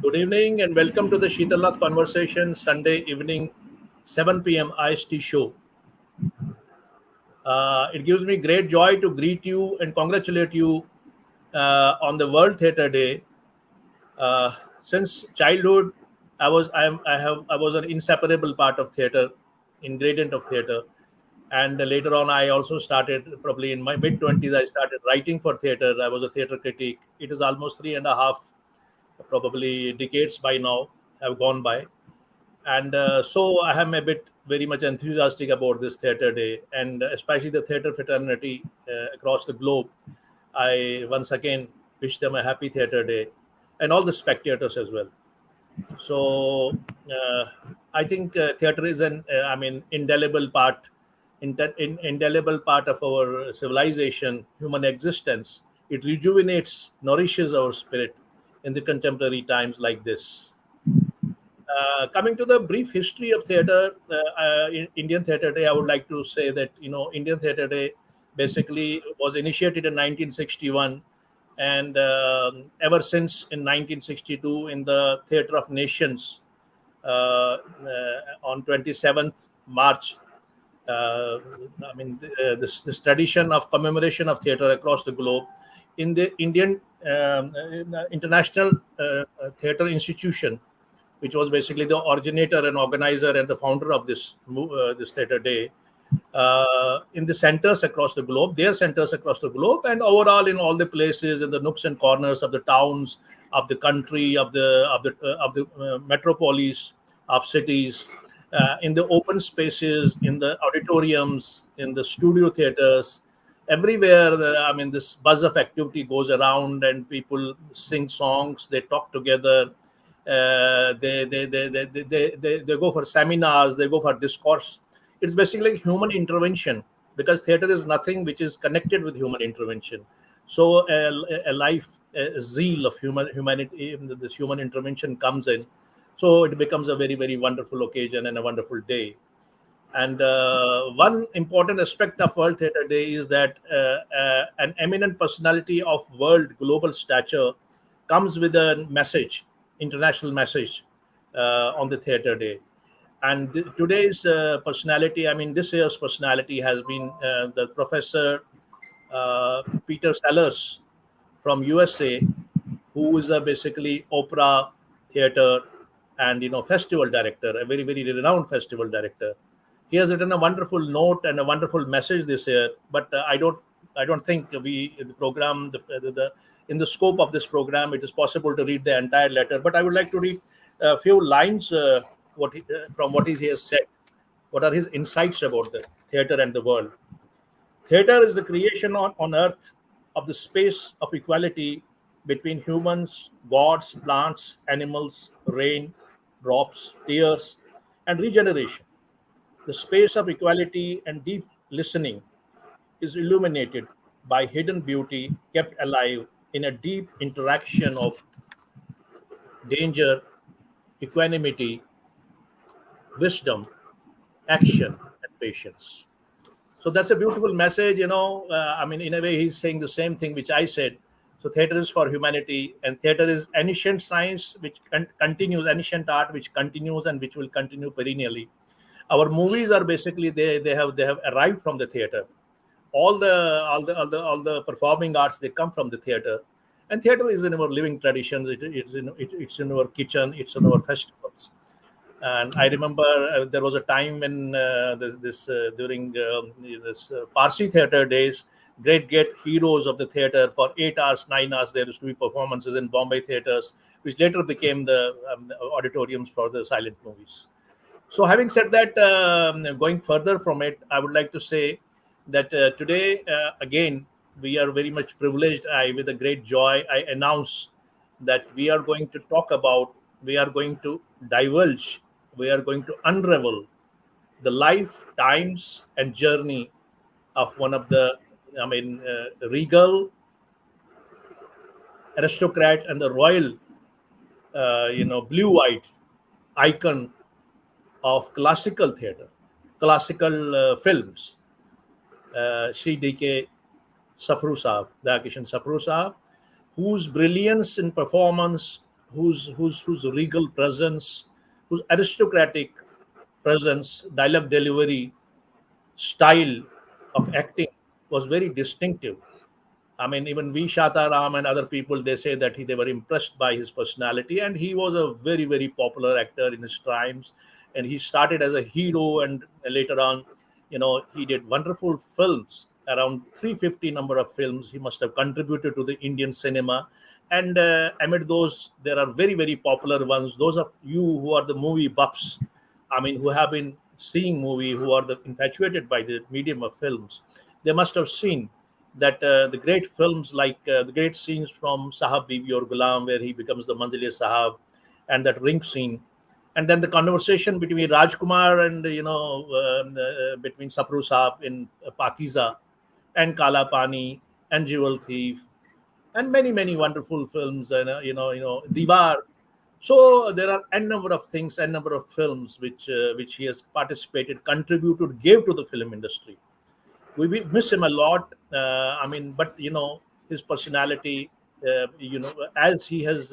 Good evening and welcome to the Sheetalnath Conversation Sunday evening 7 p.m. IST show. It gives me great joy to greet you and congratulate you on the World Theatre Day. Since childhood, I was an inseparable part of theatre, ingredient of theatre, and later on I also started probably in my mid 20s. I started writing for theatre. I was a theatre critic. It is almost 3.5 probably decades by now have gone by, and so I am a bit very much enthusiastic about this theatre day, and especially the theatre fraternity across the globe. I once again wish them a happy theatre day, and all the spectators as well. So uh, I think theatre is an indelible part, indelible part of our civilization, human existence. It rejuvenates, nourishes our spirit in the contemporary times like this. Coming to the brief history of theatre, Indian Theatre Day, I would like to say that Indian Theatre Day basically was initiated in 1961, and ever since in 1962 in the Theatre of Nations on 27th March. Uh, this tradition of commemoration of theatre across the globe in the Indian International Theatre Institution, which was basically the originator and organizer and the founder of this theater day, in the centers across the globe, their centers across the globe, and overall in all the places, in the nooks and corners of the towns, of the country, of the metropolis, of cities, in the open spaces, in the auditoriums, in the studio theaters, everywhere. This buzz of activity goes around, and people sing songs, they talk together, they go for seminars, they go for discourse. It's basically human intervention, because theater is nothing which is connected with human intervention. So a life, a zeal of humanity, this human intervention comes in. So it becomes a very, very wonderful occasion and a wonderful day. And one important aspect of World Theatre Day is that an eminent personality of world global stature comes with a message, international message, on the Theatre Day. And today's personality, this year's personality has been the Professor Peter Sellers from USA, who is a basically opera, theater, and festival director, a very, very renowned festival director. He has written a wonderful note and a wonderful message this year, but I don't think we the program the in the scope of this program it is possible to read the entire letter. But I would like to read a few lines from what he has said. What are his insights about the theater and the world? Theater is the creation on earth of the space of equality between humans, gods, plants, animals, rain, drops, tears, and regeneration. The space of equality and deep listening is illuminated by hidden beauty kept alive in a deep interaction of danger, equanimity, wisdom, action, and patience. So that's a beautiful message. In a way, he's saying the same thing which I said. So theater is for humanity, and theater is ancient science which continues, ancient art which continues and which will continue perennially. Our movies are basically they have arrived from the theater. All the performing arts, they come from the theater, and theater is in our living traditions. It's in our kitchen, it's in our festivals. And I remember there was a time when during this Parsi theater days, great heroes of the theater, for 8 hours, 9 hours, there used to be performances in Bombay theaters, which later became the auditoriums for the silent movies. So, having said that, going further from it, I would like to say that today, again, we are very much privileged. With a great joy, I announce that we are going to divulge, we are going to unravel the life, times, and journey of one of the, regal aristocrat and the royal, blue-white icon of classical theater, classical films, Sri D.K. Sapru Saab, Dakishan Sapru Saab, whose brilliance in performance, whose regal presence, whose aristocratic presence, dialogue delivery, style of acting was very distinctive. I mean, even V. Shataram and other people, they say that they were impressed by his personality, and he was a very, very popular actor in his times. And he started as a hero, and later on, he did wonderful films, around 350 number of films. He must have contributed to the Indian cinema. And amid those, there are very, very popular ones. Those of you who are the movie buffs, I mean, who have been seeing movie, who are infatuated by the medium of films, they must have seen that the great films like the great scenes from Sahab Bibi or Gulam, where he becomes the Manzil Sahab, and that ring scene, and then the conversation between Rajkumar and between Sapru Sahab in Pakiza, and Kala Pani, and Jewel Thief, and many many wonderful films, and Diwar. So there are n number of things, n number of films which he has participated, contributed, gave to the film industry. We miss him a lot. I mean, but his personality, as he has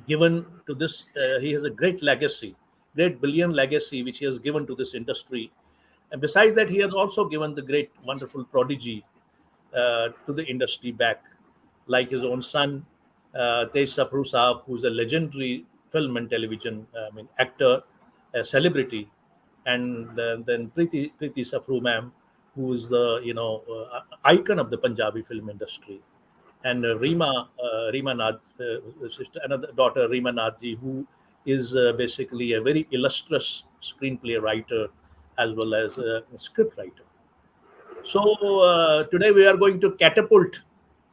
given to this, he has a great legacy, great billion legacy which he has given to this industry. And besides that, he has also given the great, wonderful prodigy to the industry back, like his own son, Tej Sapru Saab, who's a legendary film and television actor, a celebrity, and then Preeti Sapru ma'am, who is the icon of the Punjabi film industry, and Reema Nath, sister, another daughter, Reema Nathji, who is basically a very illustrious screenplay writer as well as a script writer. So today we are going to catapult,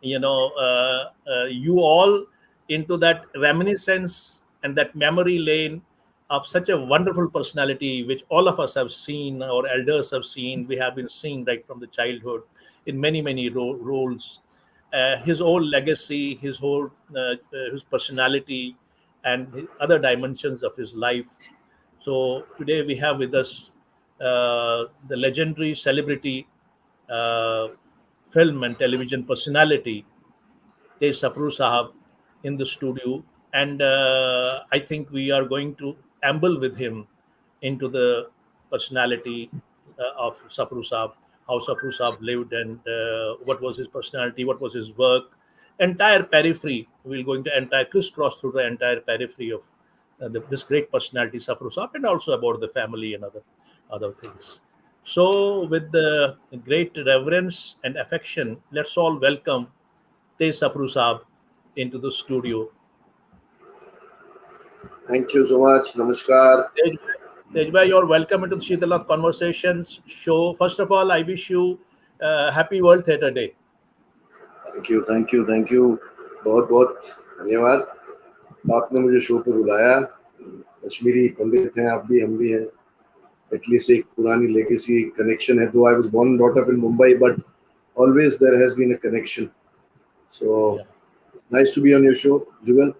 you all into that reminiscence and that memory lane of such a wonderful personality, which all of us have seen, our elders have seen, we have been seeing right from the childhood in many many roles. His whole legacy, his personality, and his other dimensions of his life. So today we have with us the legendary celebrity, uh, film and television personality, Tej Sapru Sahab, in the studio. And I think we are going to amble with him into the personality of Sapru Sahab, how Sapru Sahab lived, and what was his personality, what was his work, entire periphery. We're going to entire crisscross through the entire periphery of this great personality, Sapru Sahab, and also about the family and other things. So, with the great reverence and affection, let's all welcome Tej Sapru Sahab into the studio. Thank you so much. Namaskar. Tejbhai, you're welcome into the Shitalath Conversations show. First of all, I wish you happy World Theatre Day. Thank you, thank you, thank you. बहुत बहुत धन्यवाद. आपने मुझे show पे बुलाया. कश्मीरी पंडित हैं, आप भी, हम भी हैं. At least एक पुरानी legacy connection है. Though I was born and brought up in Mumbai, but always there has been a connection. So nice to be on your show, Jugal.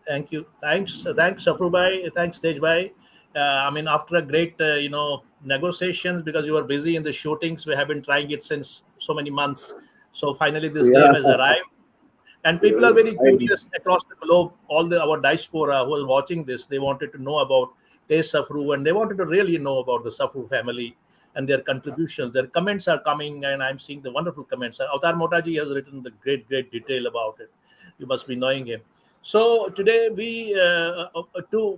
Thank you. Thanks, Sapru Bhai. Thanks, Tej Bhai. I mean, after a great, negotiations, because you were busy in the shootings, we have been trying it since so many months. So finally, this day has arrived, and people are very curious across the globe. All our diaspora who are watching this, they wanted to know about Tej Sapru, and they wanted to really know about the Sapru family and their contributions. Their comments are coming, and I'm seeing the wonderful comments. Avatar Motaji has written the great detail about it. You must be knowing him. So today we,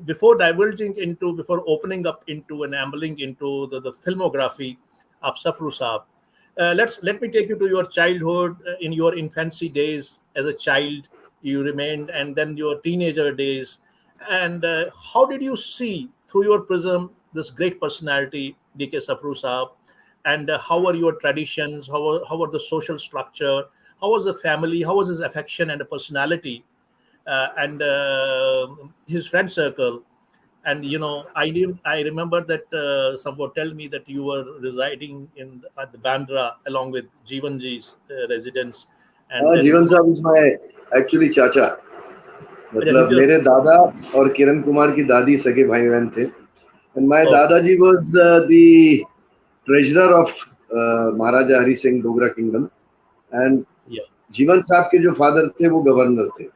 before opening up into and ambling into the filmography of Sapru Saab, let me take you to your childhood, in your infancy days as a child you remained, and then your teenager days, and how did you see through your prism this great personality, D.K. Sapru Saab, and how were your traditions, how were the social structure, how was the family, how was his affection and personality, and his friend circle. And I remember that someone tell me that you were residing at the Bandra along with Jeevanji's residence. And Jeevan Saab is my actually chacha. मतलब मेरे दादा और किरण कुमार की दादी सगे भाई बहन थे. And my Dadaji was the treasurer of Maharaja Hari Singh Dogra Kingdom, and Jeevan Saab के जो father थे वो governor थे.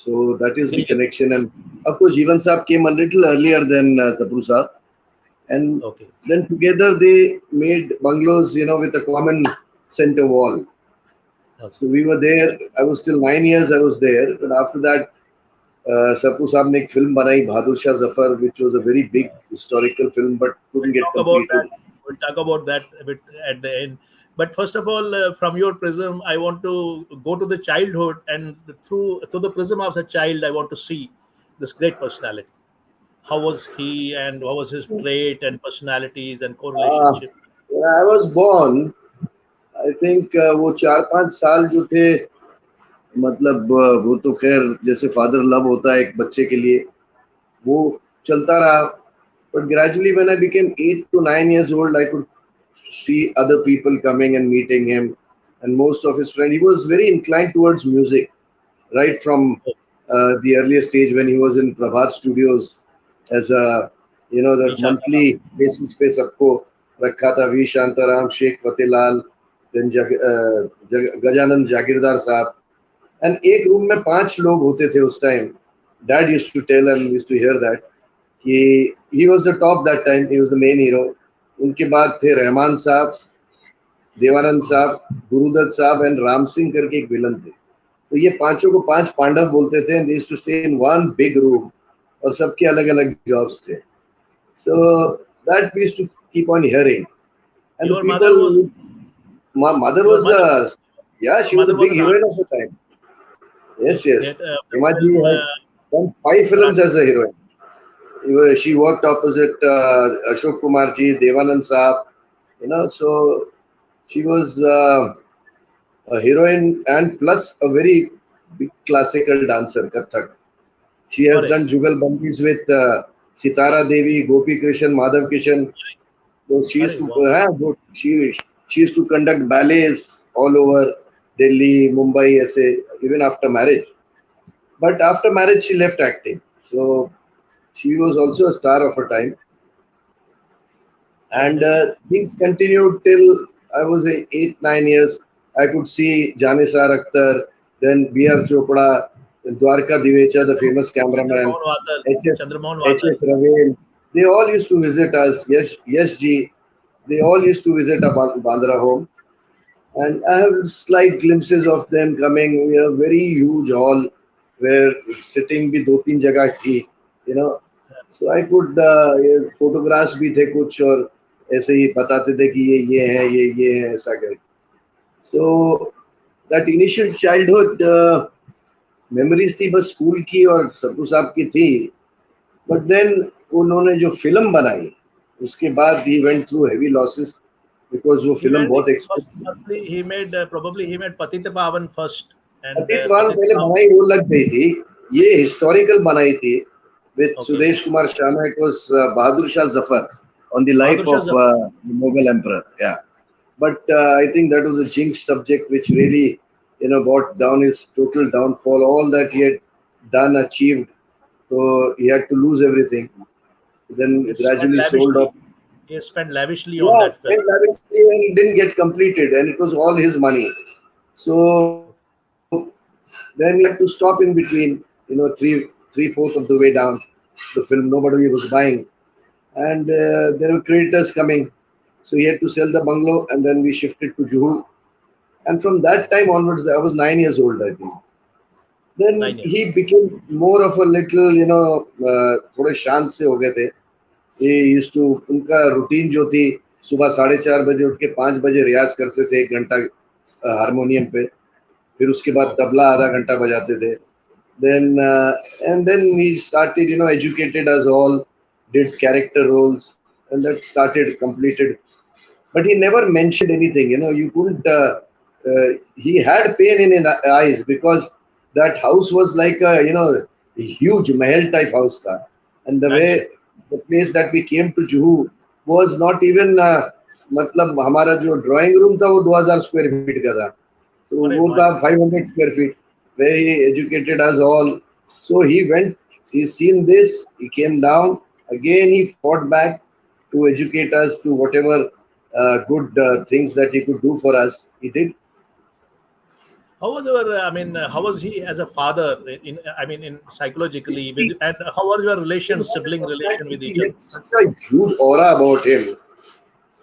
So that is the Brilliant. connection. And of course, Jeevan Saab came a little earlier than Sapru Saab. And Okay. then together they made bungalows, with a common center wall. Okay. So we were there. I was still 9 years. I was there, but after that, Sapru Saab ने एक film बनाई Bahadur Shah Zafar, which was a very big historical film, but couldn't We'll get talk about completed. that. We'll talk about that a bit at the end. But first of all, from your prism, I want to go to the childhood, and through the prism of a child, I want to see this great personality. How was he, and what was his trait and personalities and Uh, correlationship? when I was born, I think वो 4-5 साल जो थे, मतलब वो तो खैर जैसे father love होता है एक बच्चे के लिए, वो चलता रहा. But gradually, when I became 8 to 9 years old, I could see other people coming and meeting him, and most of his friends. He was very inclined towards music, right from the earliest stage when he was in Prabhat Studios as a, the Isha Tara. monthly basis पे सबको रखा था. V Shantaram, Sheikh Fatilal, then Gajanand Jagirdar साहब. And एक room में 5 लोग होते थे उस time. Dad used to tell and used to hear that he was the top that time. He was the main hero. उनके बाद थे रहमान साहब, देवानंद साहब, गुरुदत्त साहब एंड राम सिंह करके एक विलन थे. तो ये पांचों को 5 पांडव बोलते थे. They used to stay in one big room और सबके अलग अलग jobs थे. So that we used to keep on hearing. And the Your mother was people, my mother your was mother. yeah, she Your was a mother was big an heroine of artist. the time. Yes, yes. Theater, Himaji film, has done 5 films as a heroine. She worked opposite Ashok Kumar ji, Devanand Saab, so she was a heroine and plus a very big classical dancer, Kathak. She has correct. done Jugal Bandis with Sitara Devi, Gopi Krishan, Madhav Kishan. So she used Correct. to Wow. she used to conduct ballets all over Delhi, Mumbai, even after marriage. But after marriage, she left acting. So she was also a star of her time. And And things continued till I was 8, 9 years. I could see Janisar Akhtar, then B.R. Chopra, Dwarka Divecha, the famous cameraman, Chandramohan Vatal. H.S. Chandramohan Vatal. H.S. Ravel. They all used to visit us. Yes, Ji. They all used to visit our Bandra home. And I have slight glimpses of them coming. We had a very huge hall where sitting भी 2-3 जगह थी, you know. So I could ये photographs भी थे कुछ और ऐसे ही बताते थे कि ये है ऐसा करके. So that initial childhood memories थी बस स्कूल की और सप्पू साहब की थी. But then उन्होंने जो फिल्म बनाई उसके बाद he went through heavy losses because वो He फिल्म made बहुत expensive. firstly he made probably he made Patita Pavan first, and अतीत वाल Patita पहले Pavan. बनाई वो लग गई थी. ये हिस्टोरिकल बनाई थी with Okay. Sudesh Kumar Sharma. It was Bahadur Shah Zafar on the life Bahadur Shah of Zafar. the Mughal emperor. Yeah, but I think that was a jinx subject which really, brought down his total downfall. All that he had done, achieved, so he had to lose everything. Then It's spent gradually sold lavishly. off. He spent lavishly on Yeah, that film. spent lavishly and didn't get completed, and it was all his money. So then we had to stop in between, 3/4 of the way down the film. Nobody was buying, and there were creditors coming. So he had to sell the bungalow, and then we shifted to Juhu. And from that time onwards, I was 9 years old, I think. Then 9 years. he became more of a little, थोड़े शांत से हो गए थे. He used to, उनका routine जो थी, सुबह 4:30 बजे उठ के 5 बजे रियाज करते थे 1 घंटा हारमोनियम पे. फिर उसके बाद Wow. तबला आधा घंटा बजाते थे. Then and then he started, educated us all, did character roles, and that started completed. But he never mentioned anything. You couldn't. He had pain in his eyes because that house was like a huge mahal type house tha. And the Imagine. way the place that we came to Juhu was not even. मतलब हमारा जो drawing room था वो 2000 square feet का था. So Arey वो था my God. 500 square feet, where he educated us all. So he went, he's seen this, he came down, again he fought back to educate us to whatever good things that he could do for us. He did. How was your? I mean, how was he as a father? I mean, in psychologically, See, and how was your you relation, know the sibling relation personality, with see, each he other? had such a huge aura about him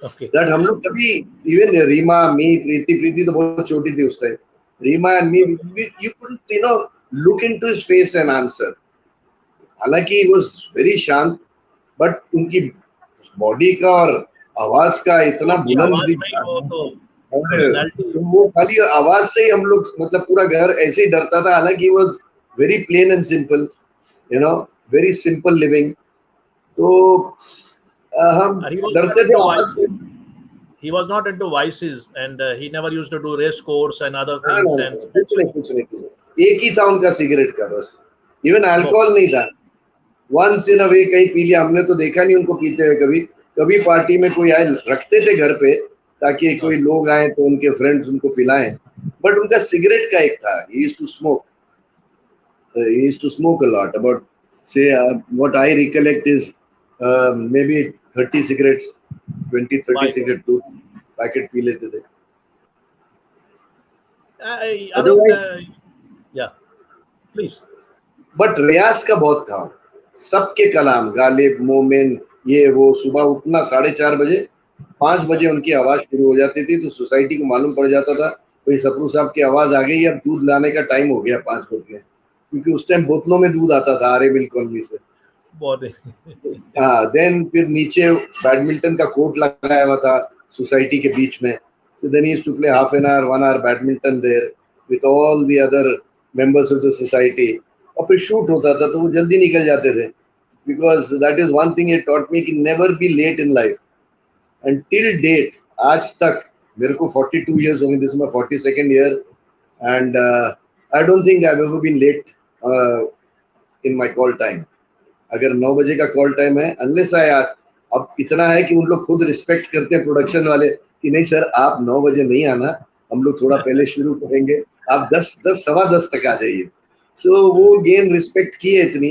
Okay. that हम लोग कभी even Reema मी प्रीति प्रीति तो बहुत छोटी थी उस time Reema and me you couldn't look into his face and answer हालांकि he was very शांत बट उनकी बॉडी का और आवाज का तो इतना उनकी बुलंद आवाज में ही था वो तो और पर्सनालिटी। तो वो खाली आवाज से ही हम लोग मतलब पूरा घर ऐसे ही डरता था हालांकि was very plain and simple you know very simple living तो हम And he was not डरते थे into आवाज से vices. He was not into vices, and he never used to do race course and other हाँ ना things and कुछ नहीं कुछ नहीं कुछ नहीं एक ही था उनका सिगरेट का बस इवन smoke. अल्कोहल नहीं था वंस इन अ वे कहीं पी लिया हमने तो देखा नहीं उनको पीते हुए कभी कभी पार्टी में कोई आए रखते थे घर पे ताकि कोई Okay. लोग आए तो उनके फ्रेंड्स उनको पिलाएं बट उनका सिगरेट का एक था ही used to smoke he used to smoke a lot about say what I recollect is maybe 30 cigarettes 20 30 My God. cigarette दो पैकेट पी लेते थे Arun, otherwise yeah, please. But रियाज का बहुत था सबके कलाम गालिब मोमिन ये वो सुबह उठना 4:30 बजे 5 बजे उनकी आवाज शुरू हो जाती थी तो सोसाइटी को मालूम पड़ जाता था भाई सपरू साहब की आवाज आ गई अब दूध लाने का टाइम हो गया 5 बज के क्योंकि उस टाइम बोतलों में दूध आता था आरे मिल्क कॉलोनी से Body. हाँ देन फिर नीचे बैडमिंटन का कोर्ट लगाया हुआ था सोसाइटी के बीच में so then he used to play half an hour 1 hour badminton there with all the other members of the society और फिर शूट होता था तो वो जल्दी निकल जाते थे because that is one thing it taught me कि never be late in life and till date आज तक मेरे को 42 years हो गए this is my 42nd year and I don't think I've ever been late in my call time अगर 9 बजे का कॉल टाइम है अनलेस आई अब इतना है कि उन लोग खुद रिस्पेक्ट करते हैं प्रोडक्शन वाले कि नहीं सर आप 9 बजे नहीं आना हम लोग थोड़ा पहले शुरू करेंगे आप 10 सवा 10 तक आ जाइए सो वो गेन रिस्पेक्ट की है इतनी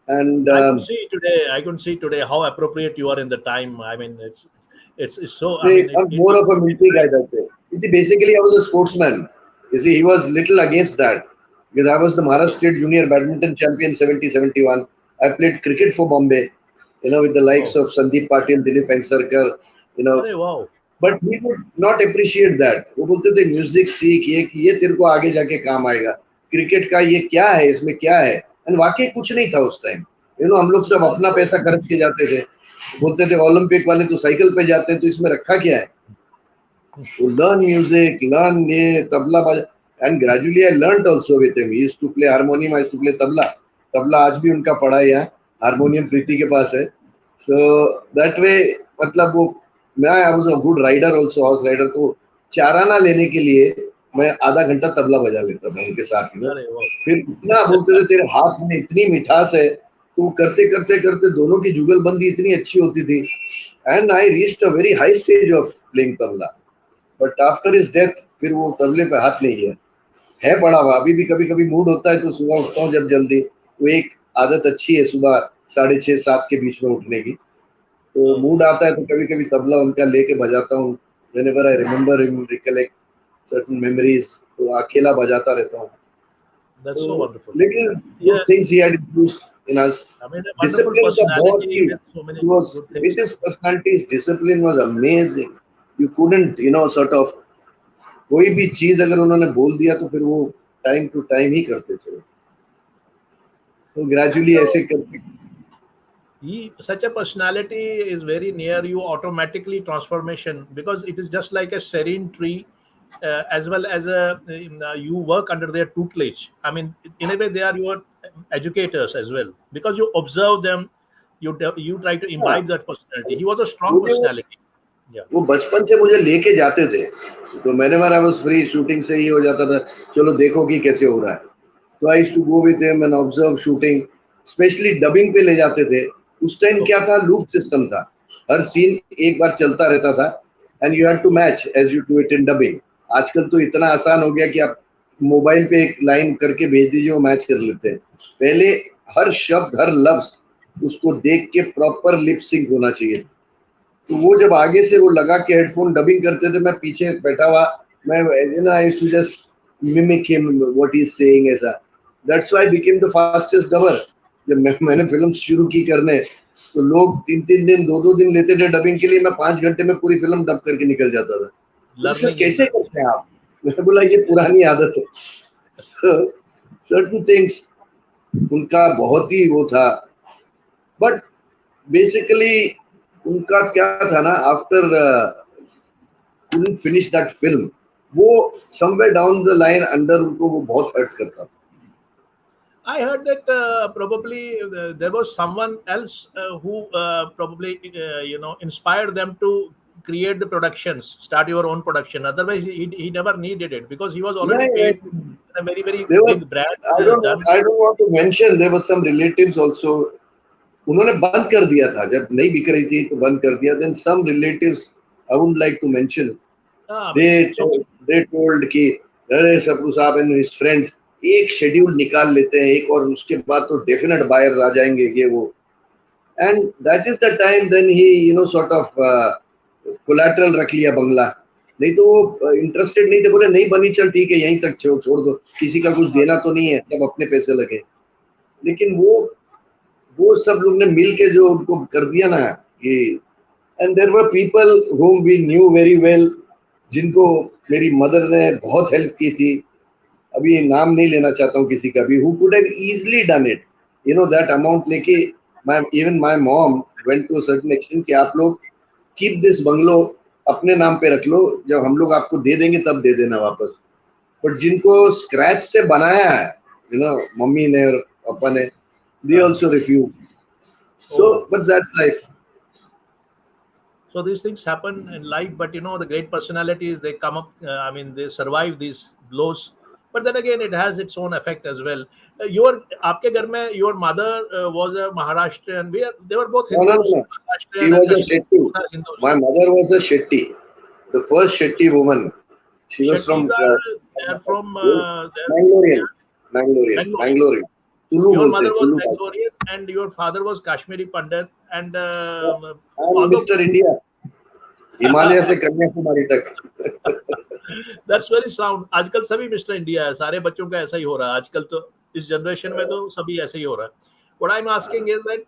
and I could see today. I could see today how appropriate you are in the time. I mean, it's so. I mean, I'm more of a military guy that way. You see, basically I was a sportsman. You see, he was little against that because I was the Maharashtra State Junior Badminton Champion 70-71. I played cricket for Bombay, with the likes Oh, of Sandeep Patil, Dilip Vengsarkar, you know, अरे wow. but he would not appreciate that. वो बोलते थे music सीख ये तेरे को आगे जाके काम आएगा क्रिकेट का ये क्या है इसमें क्या है एंड वाकई कुछ नहीं था उस टाइम हम लोग सब अपना पैसा खर्च के जाते थे बोलते थे ओलंपिक वाले तो साइकिल पे जाते हैं तो इसमें रखा क्या है तो लर्न म्यूजिक लर्न ये तबला बजा and gradually I learned also with him he used to play harmonium I used to play tabla tabla आज भी उनका पड़ा है यहाँ हारमोनियम प्रीति के पास है सो दैट वे मतलब वो मैं I was a good rider also horse rider तो चाराना लेने के लिए मैं आधा घंटा तबला बजा लेता था उनके साथ में अरे wow. फिर इतना बोलते थे तेरे हाथ में इतनी मिठास है तो करते करते करते दोनों की जुगलबंदी इतनी अच्छी होती थी and I reached a very high stage of playing tabla but after his death फिर वो तबले पे हाथ नहीं गया है पड़ा हुआ अभी भी कभी कभी मूड होता है तो सुबह उठता हूँ जब जल्दी वो एक आदत अच्छी है सुबह 6:30-7 के बीच में उठने की तो मूड आता है तो कभी कभी तबला उनका लेके बजाता हूँ whenever I remember him recollect certain memories तो अकेला बजाता रहता हूँ That's so तो wonderful. लेकिन Yeah, good things he had infused in us I mean, a wonderful discipline का बहुत personality he with so many he was good with things. his personality his discipline was amazing you couldn't sort of कोई भी चीज अगर उन्होंने बोल दिया तो फिर वो टाइम टू टाइम ही करते थे तो And ग्रेजुअली ऐसे करते such a personality is very near you automatically transformation because it is just like a serene tree as well as you work under their tutelage. I mean, in a way they are your educators as well because you observe them, you try to हाँ, imbibe that personality. He was a strong मुझे personality. Yeah. वो बचपन से मुझे लेके जाते थे तो मैंने आई वाज फ्री शूटिंग से ही हो जाता था चलो देखो कि कैसे हो रहा है तो I to go with him and observe shooting specially dubbing पे ले जाते थे उस टाइम क्या Okay. था लूप सिस्टम था हर सीन एक बार चलता रहता था and you had to match as you do it in dubbing आजकल तो इतना आसान हो गया कि आप मोबाइल पे एक लाइन करके भेज दीजिए वो मैच कर लेते हैं पहले हर शब्द हर लफ्ज उसको देख के प्रॉपर लिप सिंक होना चाहिए तो वो जब आगे से वो लगा के हेडफोन डबिंग करते थे मैं पीछे बैठा हुआ मैं I used to just mimic him what he's saying ऐसा. That's why I became the fastest dubber. जब मैंने फिल्म शुरू की करने, तो लोग 3-3 दिन 2-2 दिन लेते थे डबिंग के लिए, मैं 5 घंटे में पूरी फिल्म डब करके निकल जाता था. तो कैसे करते हैं आप? मैंने बोला ये पुरानी आदत है. Certain things उनका बहुत ही वो था, but basically उनका क्या था ना, after couldn't finish that film, वो somewhere down the line अंदर उनको वो बहुत हर्ट करता. I heard that probably there was someone else who probably inspired them to create the productions, start your own production. Otherwise, he never needed it because he was already paid in a very big brand. I don't want to mention, there were some relatives also. उन्होंने बंद कर दिया था जब नहीं बिक रही थी तो बंद कर दिया. Then some relatives I wouldn't like to mention. They told कि अरे सप्रू साहब and his friends एक शेड्यूल निकाल लेते हैं एक, और उसके बाद तो डेफिनेट बायर्स आ जाएंगे ये वो. And that is the time then he sort of collateral रख लिया बंगला. नहीं तो वो इंटरेस्टेड नहीं थे, बोले नहीं बनी चल ठीक है यहीं तक छोड़ दो, किसी का कुछ देना तो नहीं है, सब अपने पैसे लगे. लेकिन वो सब लोग ने मिल के जो उनको कर दिया ना कि, and there were people whom we knew very well, जिनको मेरी मदर ने बहुत हेल्प की थी. अभी नाम नहीं लेना चाहता हूँ किसी का भी, who could have easily done it, that amount लेके. Even my mom went to a certain extent कि आप लोग keep this bungalow अपने नाम पे रख लो, जब हम लोग आपको दे देंगे तब दे देना वापस. बट जिनको स्क्रैच से बनाया है मम्मी ने और पापा ने, they also refuse. So but that's life. So these things happen in life, but the great personalities, they come up, they survive these blows. But then again, it has its own effect as well. आपके घर में, your mother was a Maharashtrian. They were both Hindus. No. She was a Shetty. My mother was a Shetty, the first Shetty woman. She was from Bangalore. Your mother was Bangalorean and your father was Kashmiri Pandit. And Mr. India. Himalaya से कन्याकुमारी तक. That's very sound. आजकल सभी mister India है, सारे बच्चों का ऐसा ही हो रहा है आजकल. तो इस जनरेशन में तो सभी ऐसे ही हो रहा है. What I'm asking is that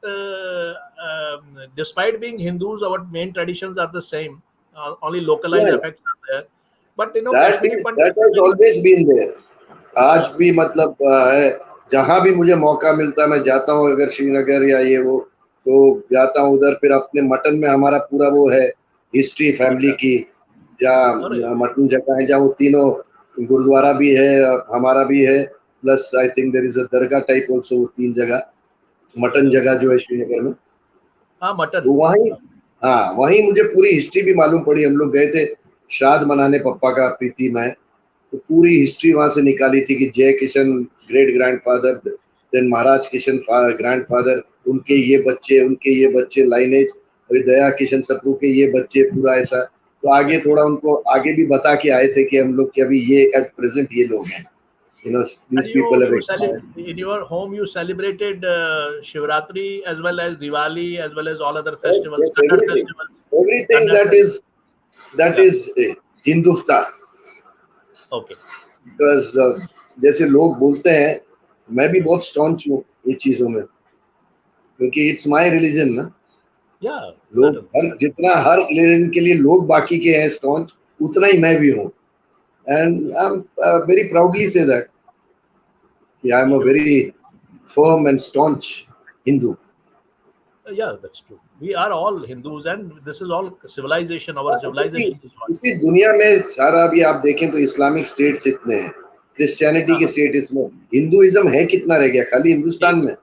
despite being Hindus, our main traditions are the same. Only localized effects are there. But that has always been there. आज भी मतलब जहाँ भी मुझे मौका मिलता मैं जाता हूँ. अगर श्रीनगर या ये वो तो जाता हूँ उधर. फिर अपने मटन में हमारा पूरा वो है हिस्ट्री फैमिली की, जहाँ मटन जगह है, जहाँ वो तीनों गुरुद्वारा भी है, हमारा भी है, plus I think there is a dargah type also. वो 3 जगह मटन जगह जो है श्रीनगर में, मटन, तो वहीं मुझे पूरी हिस्ट्री भी मालूम पड़ी. हम लोग गए थे श्राद्ध मनाने पप्पा का प्रीति में, तो पूरी हिस्ट्री वहां से निकाली थी कि जय किशन ग्रेट ग्रैंडफादर, देन महाराज किशन ग्रैंडफादर, उनके ये बच्चे लाइनेज, अभी दया किशन सप्रू के ये बच्चे, पूरा ऐसा. तो आगे थोड़ा उनको आगे भी बता के आए थे कि हम लोग के अभी ये एट प्रेजेंट ये लोग हैं. These people have expired. In your home you celebrated Shivratri as well as Diwali as well as all other festivals. Yes, everything that is Hindutva. Okay. Because जैसे लोग बोलते हैं, मैं भी बहुत staunch हूँ ये चीजों में, क्योंकि it's my religion ना. लोग जितना हर रिलीजन के लिए लोग बाकी के हैं staunch, उतना ही मैं भी हूँ. And I'm very proudly say that I am a very firm and staunch Hindu. Yeah, that's true. We are all Hindus and this is all civilization. Our civilization is one. इसी दुनिया में सारा भी आप देखें तो इस्लामिक स्टेट्स इतने हैं, क्रिश्चियनिटी के स्टेट इसमें, हिंदुइज्म है कितना रह गया खाली हिंदुस्तान में,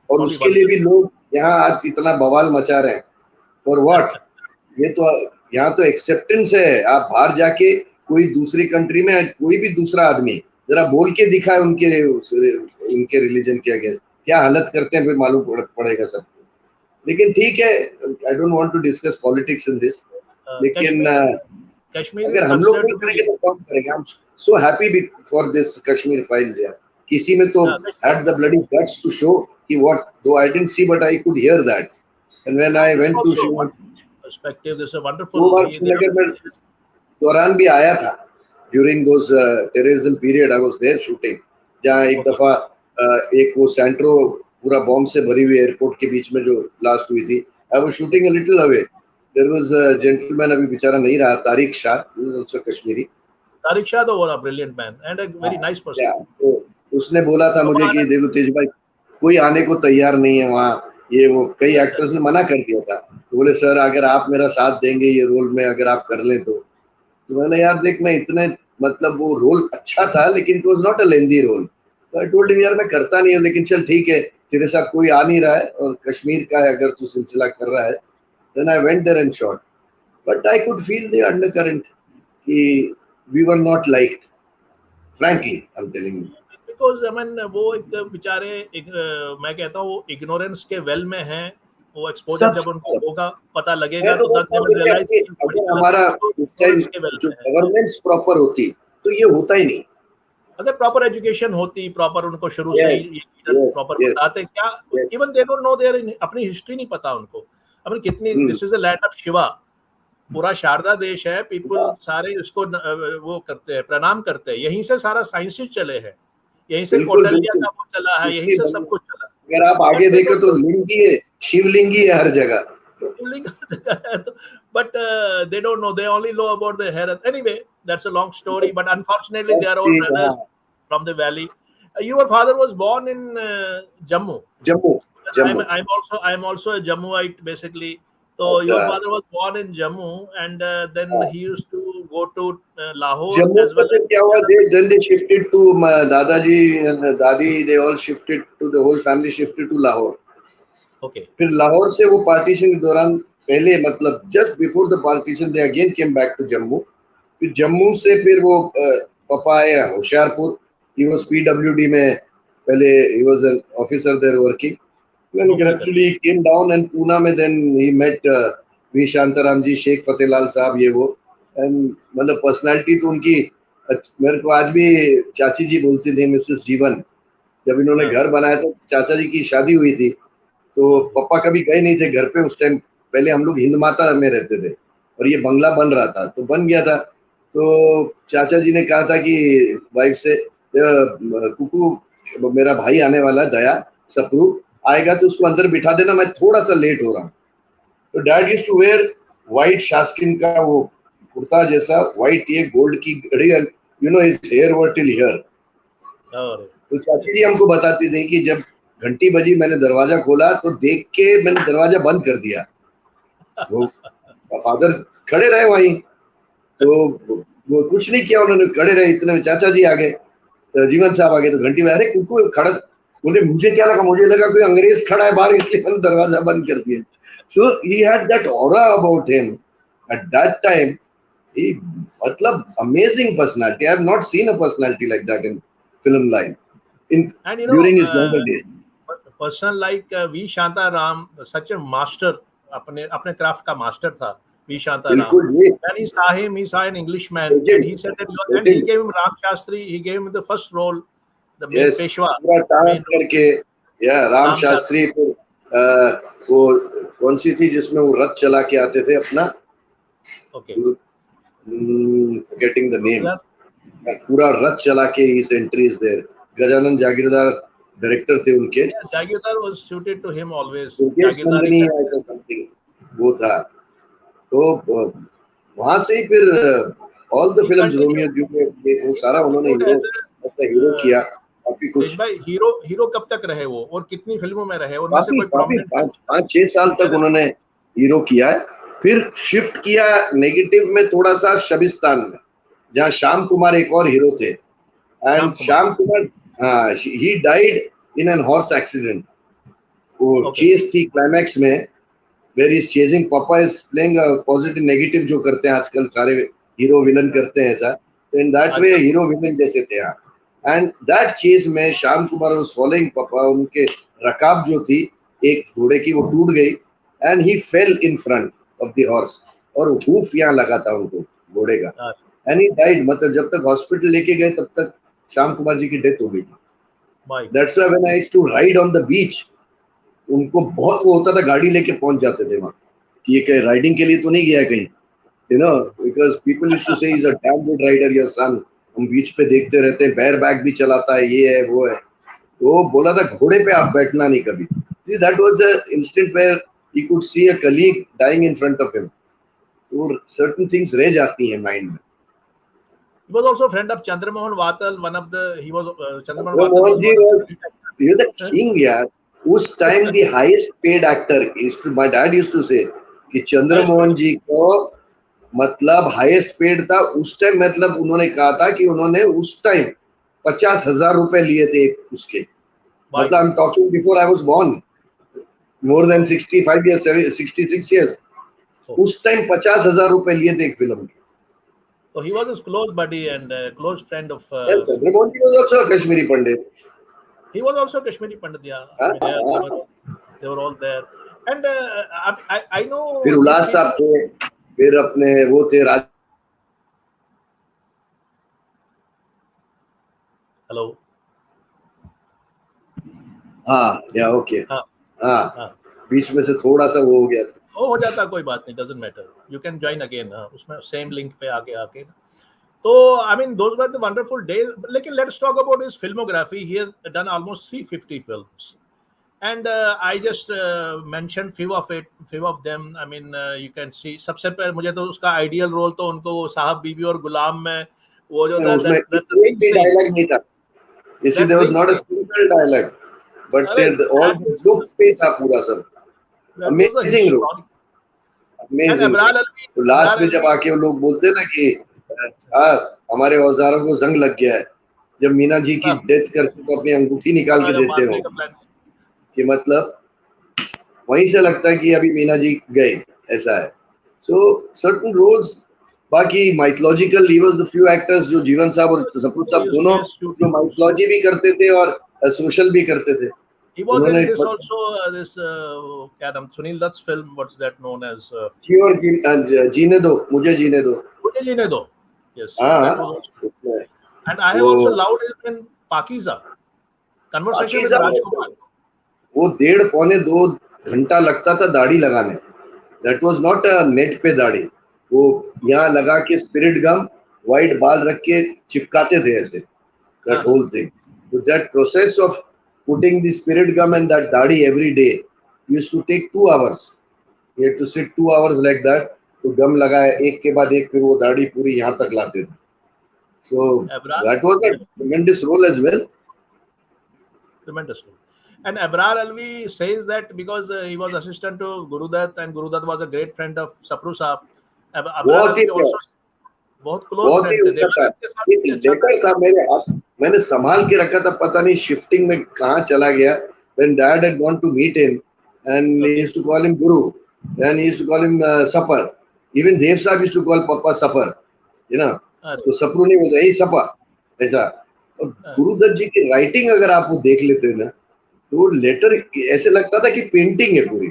और उसके लिए भी लोग यहाँ आज इतना बवाल मचा रहे हैं. For what? ये तो यहाँ तो एक्सेप्टेंस है. आप बाहर जाके कोई दूसरी कंट्री में कोई भी दूसरा आदमी जरा बोल के दिखाए उनके रिलीजन के अगेंस्ट, क्या हालत करते हैं, फिर मालूम पड़ेगा सबको. लेकिन ठीक है, I don't want to discuss politics in this. लेकिन अगर हम लोग नहीं करेंगे तो कौन करेगा? I am so happy for this Kashmir Files. यार किसी में तो had the bloody guts to show कि what, though I didn't see but I could hear that. And when I went to perspective, this is a wonderful. दौरान भी आया था during those terrorism period I was there shooting, जहाँ एक Okay. दफा एक वो सेंट्रो पूरा बॉम्ब से भरी हुई एयरपोर्ट के बीच में जो ब्लास्ट हुई थी, I was shooting a little away. There was a gentleman, अभी बेचारा नहीं रहा, Tariq Shah, also Kashmiri. Tariq Shah though was a brilliant man and a very nice person. या तो उसने बोला था मुझे कि देखो तेज भाई, कोई आने को तैयार नहीं है वहाँ, ये वो कई एक्टर्स ने मना कर दिया था. तो बोले सर अगर आप मेरा साथ देंगे ये रोल में, अगर आप कर लें तो मैंने यार देख मैं इतने मतलब वो रोल अच्छा था लेकिन it was not a lengthy role. तो आई टोल्ड हिम यार मैं करता नहीं हूँ, लेकिन चल ठीक है, तेरे साथ कोई आ नहीं रहा है और कश्मीर का है, अगर तू सिलसिला कर रहा है. Then I went there and shot, but I could feel the undercurrent कि we were not like, frankly I am telling you. Because I mean वो एक बेचारे मैं कहता हूँ इग्नोरेंस के वेल में है. वो एक्सपोजर सब जब उनको सब होगा, पता मैं लगेगा तो तो कहता they हूँ will देखिए, realize कि बड़ी अगर गलत हमारा है. तो उस टाइम ignorance के वेल जो में है. तो गवर्नेंस प्रॉपर होती तो ये होता ही नहीं. अगर प्रॉपर एजुकेशन होती, प्रॉपर उनको शुरू से ही यस ये यस प्रॉपर यस बताते क्या, yes. Even they don't know their, अपनी हिस्ट्री नहीं पता उनको. I mean कितनी, this is the land of Shiva, पूरा शारदा देश है. पीपल सारे इसको वो करते हैं, प्रणाम करते हैं. यहीं से सारा साइंसेस चले हैं, यहीं से बिल्कुल कौटिल्य बिल्कुल, का वो चला है, कुछ यहीं नहीं से बना. सब कुछ चला. अगर आप बट आगे दे देखो डोंट तो नो. लिंगी है, शिवलिंगी है हर जगह. But they don't know. They only know about the Herat. Anyway, that's a long story. But unfortunately, they are all हाँ, brothers from the valley. Your father was born in Jammu. Jammu. I'm Jammu. I'm also a Jammuite basically. So अच्छा. your father was born in Jammu, and then हाँ. he used to go to Lahore Jammu as से well फिर क्या हुआ, as then they shifted to दादाजी and दादी, they all shifted to, the whole family shifted to Lahore. okay. फिर लाहौर से वो पार्टीशन के दौरान, पहले मतलब just before the partition they again came back to Jammu. फिर जम्मू से फिर वो पापा आए होशियारपुर. ही वाज पीडब्ल्यूडी में पहले, he was an officer there working. When नौकरी कर. gradually he came down and Pune में then he met V Shantaram ji, Sheikh Fatehlal sahab, ये वो. एंड मतलब पर्सनालिटी तो उनकी मेरे को आज भी चाची जी बोलती थी, मिसेस जीवन. जब इन्होंने हाँ. घर बनाया तो चाचा जी की शादी हुई थी, तो पापा कभी गए नहीं थे घर पे उस टाइम. पहले हम लोग हिंद माता में रहते थे और ये बंगला बन रहा था, तो बन गया था. तो चाचा जी ने कहा था कि वाइफ से, कुकू मेरा भाई आने वाला है, दया सप्रू आएगा तो उसको अंदर बिठा देना, मैं थोड़ा सा लेट हो रहा हूँ. तो dad used to wear white sharkskin का वो कुर्ता जैसा, व्हाइट, ये गोल्ड की घड़ी, you know his hair were till here. और तो चाची जी हमको बताती थी कि जब घंटी बजी, मैंने दरवाजा खोला तो देख के मैंने दरवाजा बंद कर दिया. वो फादर खड़े रहे वहीं, तो वो कुछ नहीं किया उन्होंने, खड़े रहे. इतने में चाचा जी आ गए, जीवन साहब आ गए. तो घंटी में, अरे कुकू खड़ा. बोले मुझे क्या लगा, मुझे लगा कोई अंग्रेज खड़ा है बाहर, इसलिए मैंने दरवाजा बंद कर दिया. So he had that aura about him at that time. He मतलब amazing personality. I have not seen a personality like that in film line in and during his younger days. person like V Shantaram, such a master, अपने अपने craft का master था V Shantaram. बिल्कुल ये When he saw him, he saw an Englishman, and legend, he said that, and he legend. gave him Ram Shastri. He gave him the first role, the main Yes, Peshwa, पूरा the time main role, करके. या Ram Ram Shastri. Shastri. फिर वो कौन सी थी जिसमें वो रथ चला के आते थे अपना, Okay. Getting the name. Yeah. पूरा रथ चला के इस entries there. Gajanan Jagirdar director थे उनके. Yeah, Jagirdar was suited to him always. Durgesh Jagirdar Nandini ऐसा समथिंग वो था. तो वहां से ही फिर all the he films, continued. Romeo Juliet, वो सारा He उन्होंने continued हीरो, as a मतलब हीरो किया काफी तेज कुछ. भाई. हीरो कब तक रहे वो, और कितनी फिल्मों में रहे, उनमें से काफी कोई काफी प्रोमिनेंट पाँच पाँच छह साल तक उन्होंने हीरो किया है. फिर शिफ्ट किया नेगेटिव में थोड़ा सा शबिस्तान में, जहाँ श्याम कुमार एक और हीरो थे. श्याम एंड कुमार. श्याम कुमार, हाँ, he died in an horse accident. वो Okay. चेस थी क्लाइमैक्स में, वेर इज चेजिंग, पापा इज प्लेइंग पॉजिटिव नेगेटिव जो करते हैं आजकल सारे हीरो विलन करते हैं ऐसा. तो इन दैट वे आजकल हीरो विलन जैसे थे. हाँ. एंड दैट चेज में श्याम कुमार वाज फॉलोइंग पापा. उनके रकाब जो थी एक घोड़े की, वो टूट गई and he fail in front of the horse, और हूफ यहाँ लगा था उनको घोड़े का. हाँ, एंड ही डाइड. मतलब जब तक हॉस्पिटल लेके गए तब तक श्याम कुमार जी की डेथ हो गई थी. my that's why when I used to ride on the beach, उनको बहुत वो होता था, गाड़ी लेके पहुंच जाते थे वहां कि ये कहीं राइडिंग के लिए तो नहीं गया कहीं. you know, because people used to say he's a damn good rider, your son. हम बीच पे देखते रहते हैं, बैर बैग भी चलाता है, ये है वो है. वो बोला था घोड़े पे आप बैठना नहीं कभी. That was the instant where he could see a colleague dying in front of him. तो certain things रह जाती हैं mind में. He was also a friend of Chandramohan Vatal. One of the Chandramohan Vatal Mohan was ji one of was the you're the king, यार. उस time the highest paid actor, my dad used to say कि चंद्रमोहन जी को मतलब highest paid था उस time. मतलब उन्होंने कहा था कि उन्होंने उस टाइम 50,000 रुपए लिए थे उसके. मतलब I am talking before I was born, more than 65 years, 66 years. उस टाइम 50,000 रुपए लिए थे एक फिल्म के. So he was his close buddy and close friend of. Chandramohan ji was also a Kashmiri Pandit. He was also Kashmiri Pandit. Yeah, they were all there. And I know. फिर उल्लास साहब थे, फिर अपने वो थे राज. Hello. हाँ, या okay. हाँ, बीच में से थोड़ा सा वो हो गया. हो जाता, कोई बात नहीं, doesn't matter. You can join again. उसमें same link पे आके. तो I mean those were the wonderful days. लेकिन let's talk about his filmography. He has done almost 350 films. And I just mentioned few of them. I mean you can see. सबसे पहले मुझे तो उसका ideal role तो उनको साहब बीबी और गुलाम में वो जो उसमें एक भी डायलॉग नहीं था. You see, there was not a single dialogue, but all the looks पे था पूरा सब. Amazing role. Amazing. तो लास्ट में जब आके वो लोग बोलते ना कि हमारे औजारों को जंग लग गया है, जब मीना जी की डेथ करते तो अपनी अंगूठी निकाल के देते हो कि मतलब वहीं से लगता है कि अभी मीना जी गए, ऐसा है. So certain roles. बाकी mythological, he was the few actors जो जीवन साहब और सप्रू साहब दोनों जो mythology भी करते थे और social भी करते थे. He was in this also this क्या नाम Sunil दत्त's film, what's that known as जीने दो मुझे जीने दो. Yes. And I have also loved him in Pakiza. Conversation with Rajkumar. वो 1.5-2 घंटा लगता था दाढ़ी लगाने. That was not a net पे दाढ़ी. वो यहाँ लगा के स्पिरिट गम व्हाइट बाल रख के चिपकाते थे ऐसे. That whole thing. So that process of putting the spirit gum and that dadi every day used to take 2 hours. He had to sit 2 hours like that. तो गम लगाए एक के बाद एक, फिर वो दाढ़ी पूरी यहाँ तक लाते थे. So that was a tremendous role as well. Tremendous role. And Abrar Alvi says that because he was assistant to Guru Dutt and Guru Dutt was a great friend of Sapru Saab. बहुत ही letter था. मैंने संभाल के रखा था, पता नहीं shifting में कहाँ चला गया. When Dad had gone to meet him and he used to call him Guru and he used to call him Sapar. Even Dev Saab used to call Papa Sapar, you know. तो सपरू नहीं बोलता, यही सपा ऐसा. और गुरु दत्त जी की writing अगर आप वो देख लेते ना तो लेटर ऐसे लगता था कि पेंटिंग है पूरी.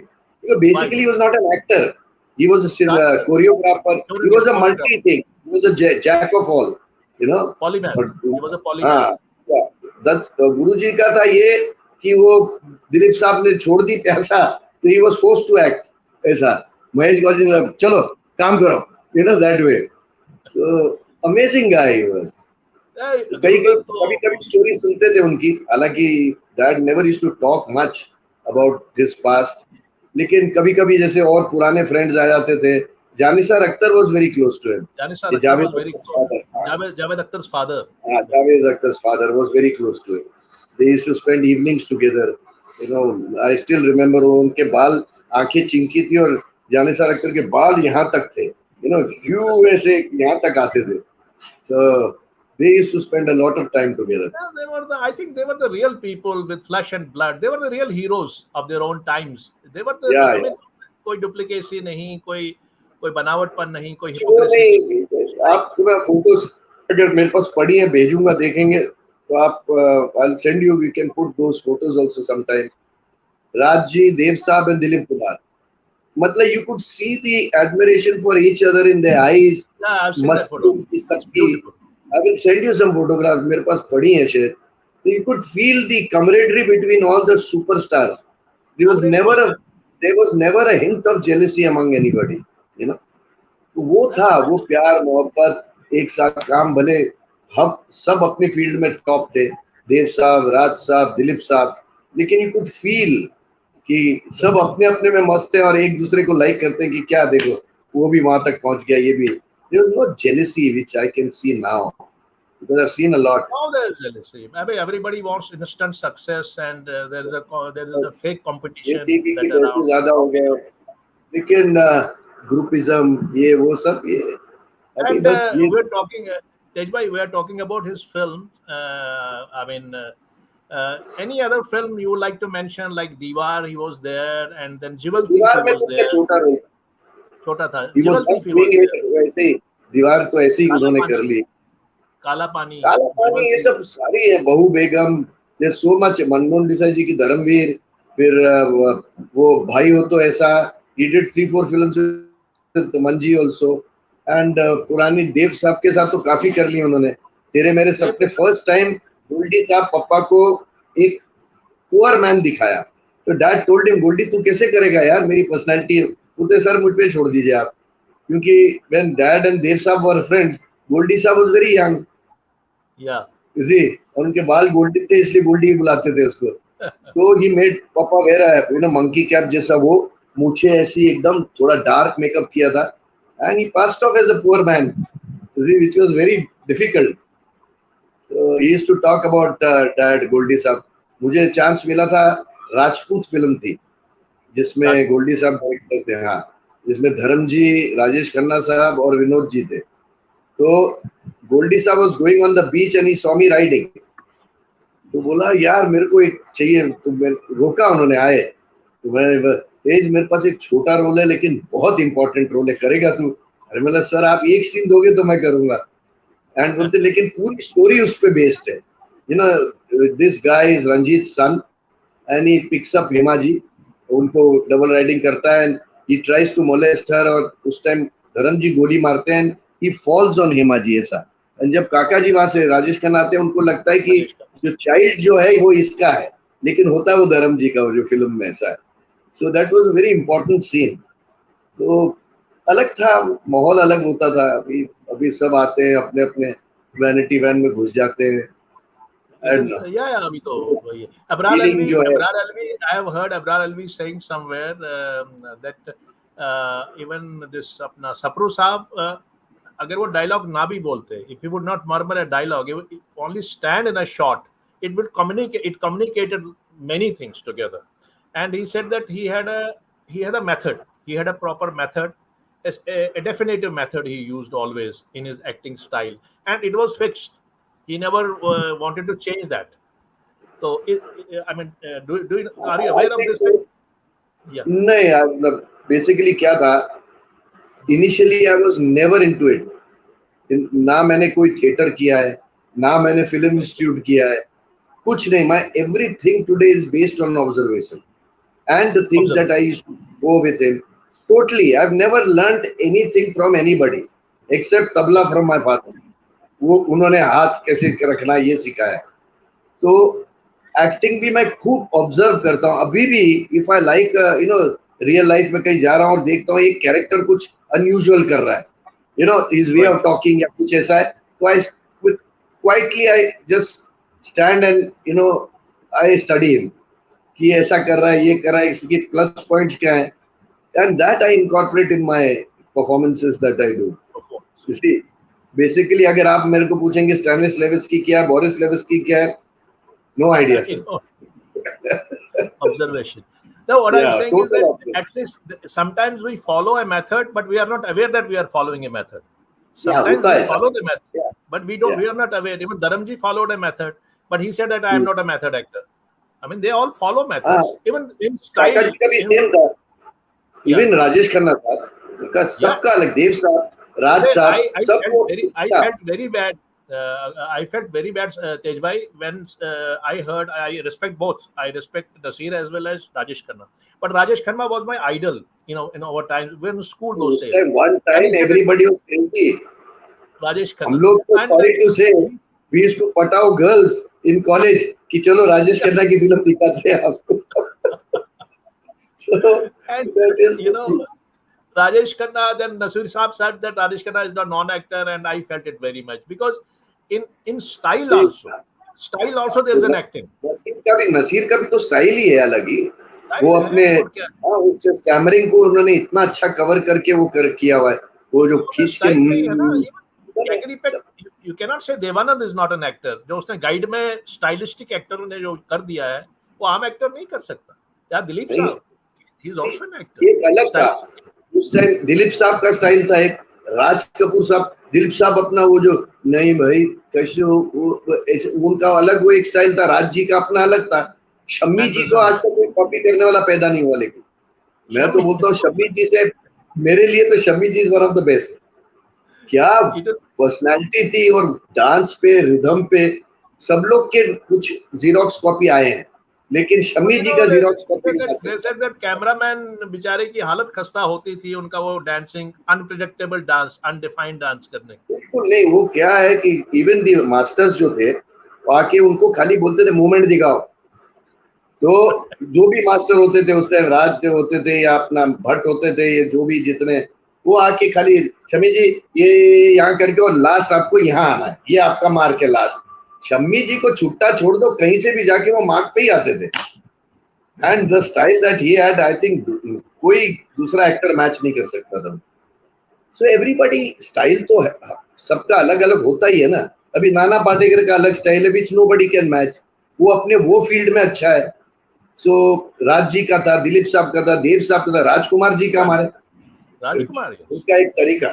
Basically he was not an actor. He was a choreographer. He was a multi thing. He was a jack of all, you know. Polymath. He was a polymath. That's गुरुजी का था ये कि वो दिलीप साहब ने छोड़ दी प्यासा तो he was forced to act ऐसा. महेश गौर जी ने चलो काम करो, you know, that way. So amazing guy he was. कभी स्टोरी सुनते थे उनकी. हालांकि Dad never used to talk much about his past. लेकिन कभी-कभी जैसे और पुराने फ्रेंड्स आ जाते थे. Jannisar Akhtar was very close to him. Javed Akhtar's father. Javed Akhtar's father was very close to him. They used to spend evenings together. You know, I still remember उनके बाल आंखें चिंकी थी और जानिसार अख्तर के बाल यहाँ तक थे. You know, क्यों ऐसे यहाँ तक आते थे. So they used to spend a lot of time together. Yeah, I think they were the real people with flesh and blood. They were the real heroes of their own times. They were the कोई duplicacy नहीं, कोई बनावटपन नहीं, कोई hypocrisy. आप तुम्हें photos अगर मेरे पास पड़ी है भेजूंगा, देखेंगे तो आप I'll send you, we can put those photos also sometime. Raj ji, देव साहब and दिलीप कुमार. मतलब you could see the admiration for each other in their eyes. Yeah, I've seen that photo. It's beautiful. I will send you some photographs. मेरे पास पड़ी है शायद. So you could feel the camaraderie between all the superstars. There was never a hint of jealousy among anybody. You know, तो वो था, वो प्यार मोहब्बत एक साथ काम, भले हम सब अपनी फील्ड में टॉप थे, देव साहब, राज साहब, दिलीप साहब, लेकिन यू कुड फील कि सब अपने अपने में मस्त है और एक दूसरे को लाइक करते हैं कि क्या देखो वो भी वहां तक पहुंच गया, ये भी. There was no jealousy which I can see now because I've seen a lot. Now there is jealousy. I mean, everybody wants instant success, and there is a fake ये competition टीवी के that पैसे around. ज्यादा हो गए, लेकिन groupism ये वो सब ये अभी And बस ये. we're talking, Tejbhai, we are talking about his film. I mean, any other film you would like to mention, like Diwar, he was there, and then Jewel Thief, he दीवार में was तो there. छोटा role, Chota tha. he was Jewel not Thief, he was doing it there. वैसे ही, दीवार तो ऐसे ही Kala उन्होंने कर Pani, ली. Kala Pani, काला पानी Jewel ये Thief. सब सारी है, Bahu Begum, there so much, Manmohan Desai ji की धर्मवीर, फिर वो भाई हो तो ऐसा, he did 3-4 films with Manji also, and पुरानी देव साहब के साथ तो काफी कर ली उन्होंने. तेरे मेरे Dev सपने ke साथ. फर्स्ट टाइम गोल्डी साहब पप्पा को एक पुअर मैन दिखाया, तो डैड टोल्ड हिम, गोल्डी तू कैसे करेगा यार, मेरी पर्सनालिटी. बोलते सर मुझ पे छोड़ दीजिए आप, क्योंकि व्हेन डैड एंड देव साहब वर फ्रेंड्स, गोल्डी साहब वाज वेरी यंग, Yeah. जी, और उनके बाल गोल्डी थे इसलिए गोल्डी बुलाते थे उसको. तो he made papa wear you know monkey cap जैसा, वो मूछे ऐसी एकदम थोड़ा डार्क मेकअप किया था, and he passed off as a poor man, ji, which was very difficult. So he used to talk about dad Goldie sahab. मुझे चांस मिला था, राजपूत फिल्म थी जिसमें Rajput. गोल्डी साहब डायरेक्टर थे, हाँ, जिसमें धर्म जी, राजेश खन्ना साहब और विनोद जी थे. तो गोल्डी साहब was going on the beach and he saw me riding, तो बोला यार मेरे को एक चाहिए, तो मैं रोका, उन्होंने आए, तो मैं, तेज मेरे पास एक छोटा रोल है लेकिन बहुत इंपॉर्टेंट रोल है, करेगा तू? अरे बोला सर आप एक सीन दोगे तो मैं करूंगा. एंड बोलते लेकिन पूरी स्टोरी उस पे बेस्ड है, you know, this guy is Ranjeet son and he picks up Hema ji, उनको डबल राइडिंग करता है, and he tries to molest her, और उस टाइम धर्म जी गोली मारते हैं, he falls on Hema ji ऐसा. एंड जब काका जी वहां से राजेश खन्ना आते हैं, उनको लगता है कि जो चाइल्ड जो है वो इसका है, लेकिन होता है वो धर्म जी का, जो फिल्म में ऐसा है. So that was a very important scene. तो अलग था, माहौल अलग होता था. अभी अभी सब आते हैं अपने अपने वैनिटी वैन में घुस जाते हैं. It एंड is, yeah, अभी तो वही है. Abrar फीलिंग Alvi, जो है, Abrar Alvi, I have heard Abrar Alvi saying somewhere that even this अपना सप्रू साहब, अगर वो डायलॉग ना भी बोलते, if he would not murmur a dialogue, he would only stand in a shot, it would communicate. It communicated many things together, and he said that he had a method. He had a proper method, a definitive method he used always in his acting style, and it was fixed. He never wanted to change that. So, I mean, are you I aware of think this thing? Yeah. नहीं यार, मतलब basically क्या था, initially I was never into it. ना मैंने कोई theatre किया है, ना मैंने फिल्म इंस्टीट्यूट किया है, कुछ नहीं. My everything today is based on observation and the things Observe. that I used to go with him. Totally, I've never learned anything from anybody except tabla from my father. वो उन्होंने हाथ कैसे रखना ये सिखाया. तो एक्टिंग भी मैं खूब ऑब्जर्व करता हूँ अभी भी. If I like you know, real life में कहीं जा रहा हूँ और देखता हूँ एक कैरेक्टर कुछ अनयूजुअल कर रहा है, you know, his way of talking या कुछ ऐसा है, तो I quietly I just stand and you know I study him कि ऐसा कर रहा है, ये कर रहा है, इसके प्लस पॉइंट्स क्या है, and that I incorporate in my performances that I do. You see, basically अगर आप मेरे को पूछेंगे स्टैनिस लेविस्की क्या है, बोरिस लेविस्की क्या है, no idea sir. Observation. No, what I'm Yeah, saying is total that at least sometimes we follow a method, but we are not aware that we are following a method. yeah, Sometimes होता we है. follow the method, Yeah, but we don't. yeah. We are not aware. Even Dharamji followed a method, but he said that I am not a method actor. I mean, they all follow हाँ, methods, even in काका style. जी का भी same था. Yeah. Even Rajesh Khanna साहब का, Yeah. सबका अलग, देव साहब, राज साहब, I सबको felt very bad. I felt very bad, Tejbhai, when I heard. I respect both. I respect Nasir as well as Rajesh Khanna. But Rajesh Khanna was my idol, you know, in our time. When school those days. one And he time said that everybody was crazy. Rajesh हम Khanna. लोग तो And sorry to say we used to पटाओ girls in college कि चलो राजेश खन्ना की film दिखाते हैं आपको. So and that is, you know, Rajesh Khanna, then Nasir Saab said that Rajesh Khanna is the non-actor, and I felt it very much because in style also there is an acting. Naseer का भी तो style ही है अलग ही, वो Style अपने है और क्या उससे स्टैमरिंग को उन्होंने इतना अच्छा कवर करके वो किया हुआ है, वो जो खींच के स्टाइल नहीं है ना कैटेगरी पे. You can not say Dev Anand is not an actor. जो उसने गाइड में स्टाइलिस्टिक एक्टर ने जो कर दिया है वो आम एक्टर नहीं कर सकता. या दिलीप साहब, he is also an actor. एक अलग था उस टाइम, दिलीप साहब का स्टाइल था एक, राज कपूर साहब, दिलीप साहब अपना वो जो नहीं भाई कैसे उनका अलग वो एक स्टाइल था, राज जी का अपना अलग था. शम्मी जी को आज तक कोई कॉपी करने वाला पैदा नहीं हुआ, लेकिन मैं तो बोलता हूँ शम्मी जी से, मेरे लिए तो Shammi ji is one of the best. क्या पर्सनालिटी थी, और डांस पे, रिदम पे सब लोग के कुछ जीरोक्स कॉपी आए हैं, लेकिन शम्मी जी का जीरोक्स कॉपी कैमरामैन बेचारे की हालत खस्ता होती थी, उनका वो dancing, unpredictable dance, undefined dance करने. बिल्कुल नहीं, वो क्या है कि इवन दी मास्टर्स जो थे आके उनको खाली बोलते थे मूवमेंट दिखाओ. तो जो भी मास्टर होते थे उस टाइम, राज होते थे या अपना भट्ट होते थे, ये जो भी जितने, वो आके खाली शम्मी जी ये यहाँ करके और लास्ट आपको यहाँ आना है, ये आपका मार के लास्ट. शम्मी जी को छुट्टा छोड़ दो, कहीं से भी जाके वो मार्क पे ही आते थे. And the style that he had, I think कोई दूसरा एक्टर मैच नहीं कर सकता था. सो एवरीबॉडी स्टाइल तो सबका अलग अलग होता ही है ना. अभी नाना पाटेकर का अलग स्टाइल है विच नोबडी कैन मैच, वो अपने वो फील्ड में अच्छा है. सो राज जी का था, दिलीप साहब का था, देव साहब का था, राजकुमार जी का, हमारे राजकुमार उनका एक तरीका,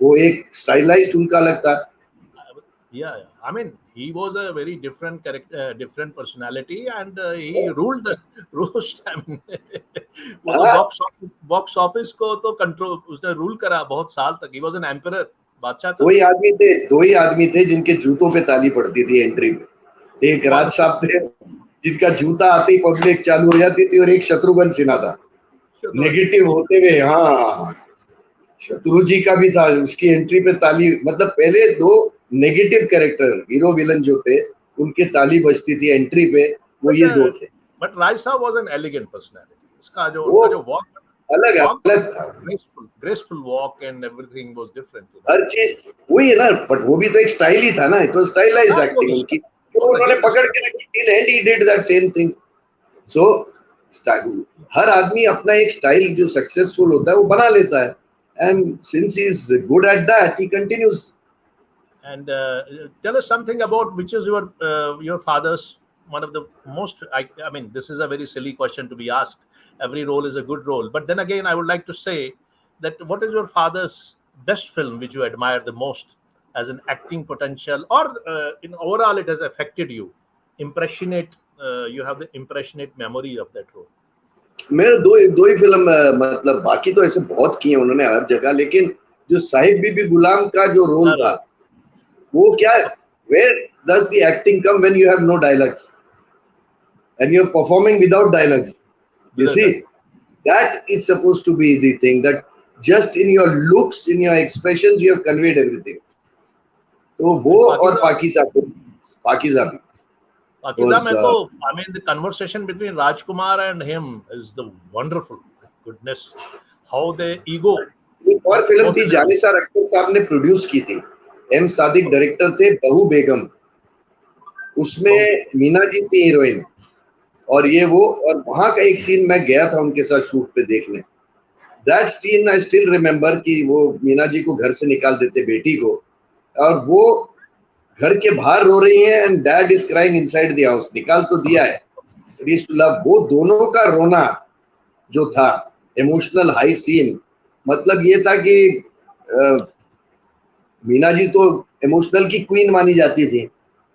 वो एक स्टाइलाइज्ड उनका अलग था. Yeah, I mean, he was a very different character, different personality, and he ruled the roast. I mean, वो तो बॉक्स ऑफिस को तो कंट्रोल उसने रूल करा बहुत साल तक. He was an emperor, बादशाह था. दो ही आदमी थे जिनके जूतों पे ताली पड़ती थी एंट्री में. एक राज साहब थे जिनका जूता आते ही पब्लिक चालू हो जाती थी, और एक शत्रुघ्न सिन्हा था नेगेटिव होते हुए. हाँ, शत्रु जी का भी था, उसकी एंट्री पे ताली, मतलब पहले दो नेगेटिव कैरेक्टर हीरो विलन जो थे उनके ताली बजती थी एंट्री पे, वो ये दो थे. बट राज साहब वाज एन एलिगेंट पर्सनालिटी. उसका जो वॉक अलग था, graceful walk and everything was different. हर चीज वही है ना, बट वो भी तो एक स्टाइल ही था ना. इट वाज स्टाइलाइज्ड एक्टिंग उनकी, तो उन्होंने पकड़ के रखी till end he did that same thing. So हर आदमी अपना एक स्टाइल जो सक्सेसफुल होता है वो बना लेता है, and since he is good at that, he continues. And tell us something about which is your father's one of the most. I mean, this is a very silly question to be asked. Every role is a good role, but then again, I would like to say that what is your father's best film which you admire the most as an acting potential, or in overall it has affected you? Impressionate, you have the impressionate memory of that role. मेरे दो ही film, मतलब बाकी तो ऐसे बहुत किए उन्होंने हर जगह, लेकिन जो साहिब बीबी गुलाम का जो रोल था वो क्या है, where does the acting come when you have no dialogues and you're performing without dialogues? You see, that is supposed to be the thing, that just in your looks, in your expressions, you have conveyed everything. तो वो और पाकिज़ा भी Akida mein to, I mean, the conversation between Rajkumar and him is the wonderful. Goodness, how the ego. एक और film थी जानिसार अख्तर साहब ने produce की थी, एम सादिक डायरेक्टर थे, बहू बेगम. उसमें मीना जी थी हीरोइन, और ये वो, और वहां का एक सीन मैं गया था उनके साथ शूट पे देखने. That scene I still remember कि वो मीना जी को घर से निकाल देते बेटी को, और वो घर के बाहर रो रही है, and dad is crying inside the house. निकाल तो दिया है, वो दोनों का रोना जो था, इमोशनल हाई सीन, मतलब ये था कि मीना जी तो इमोशनल की क्वीन मानी जाती थी,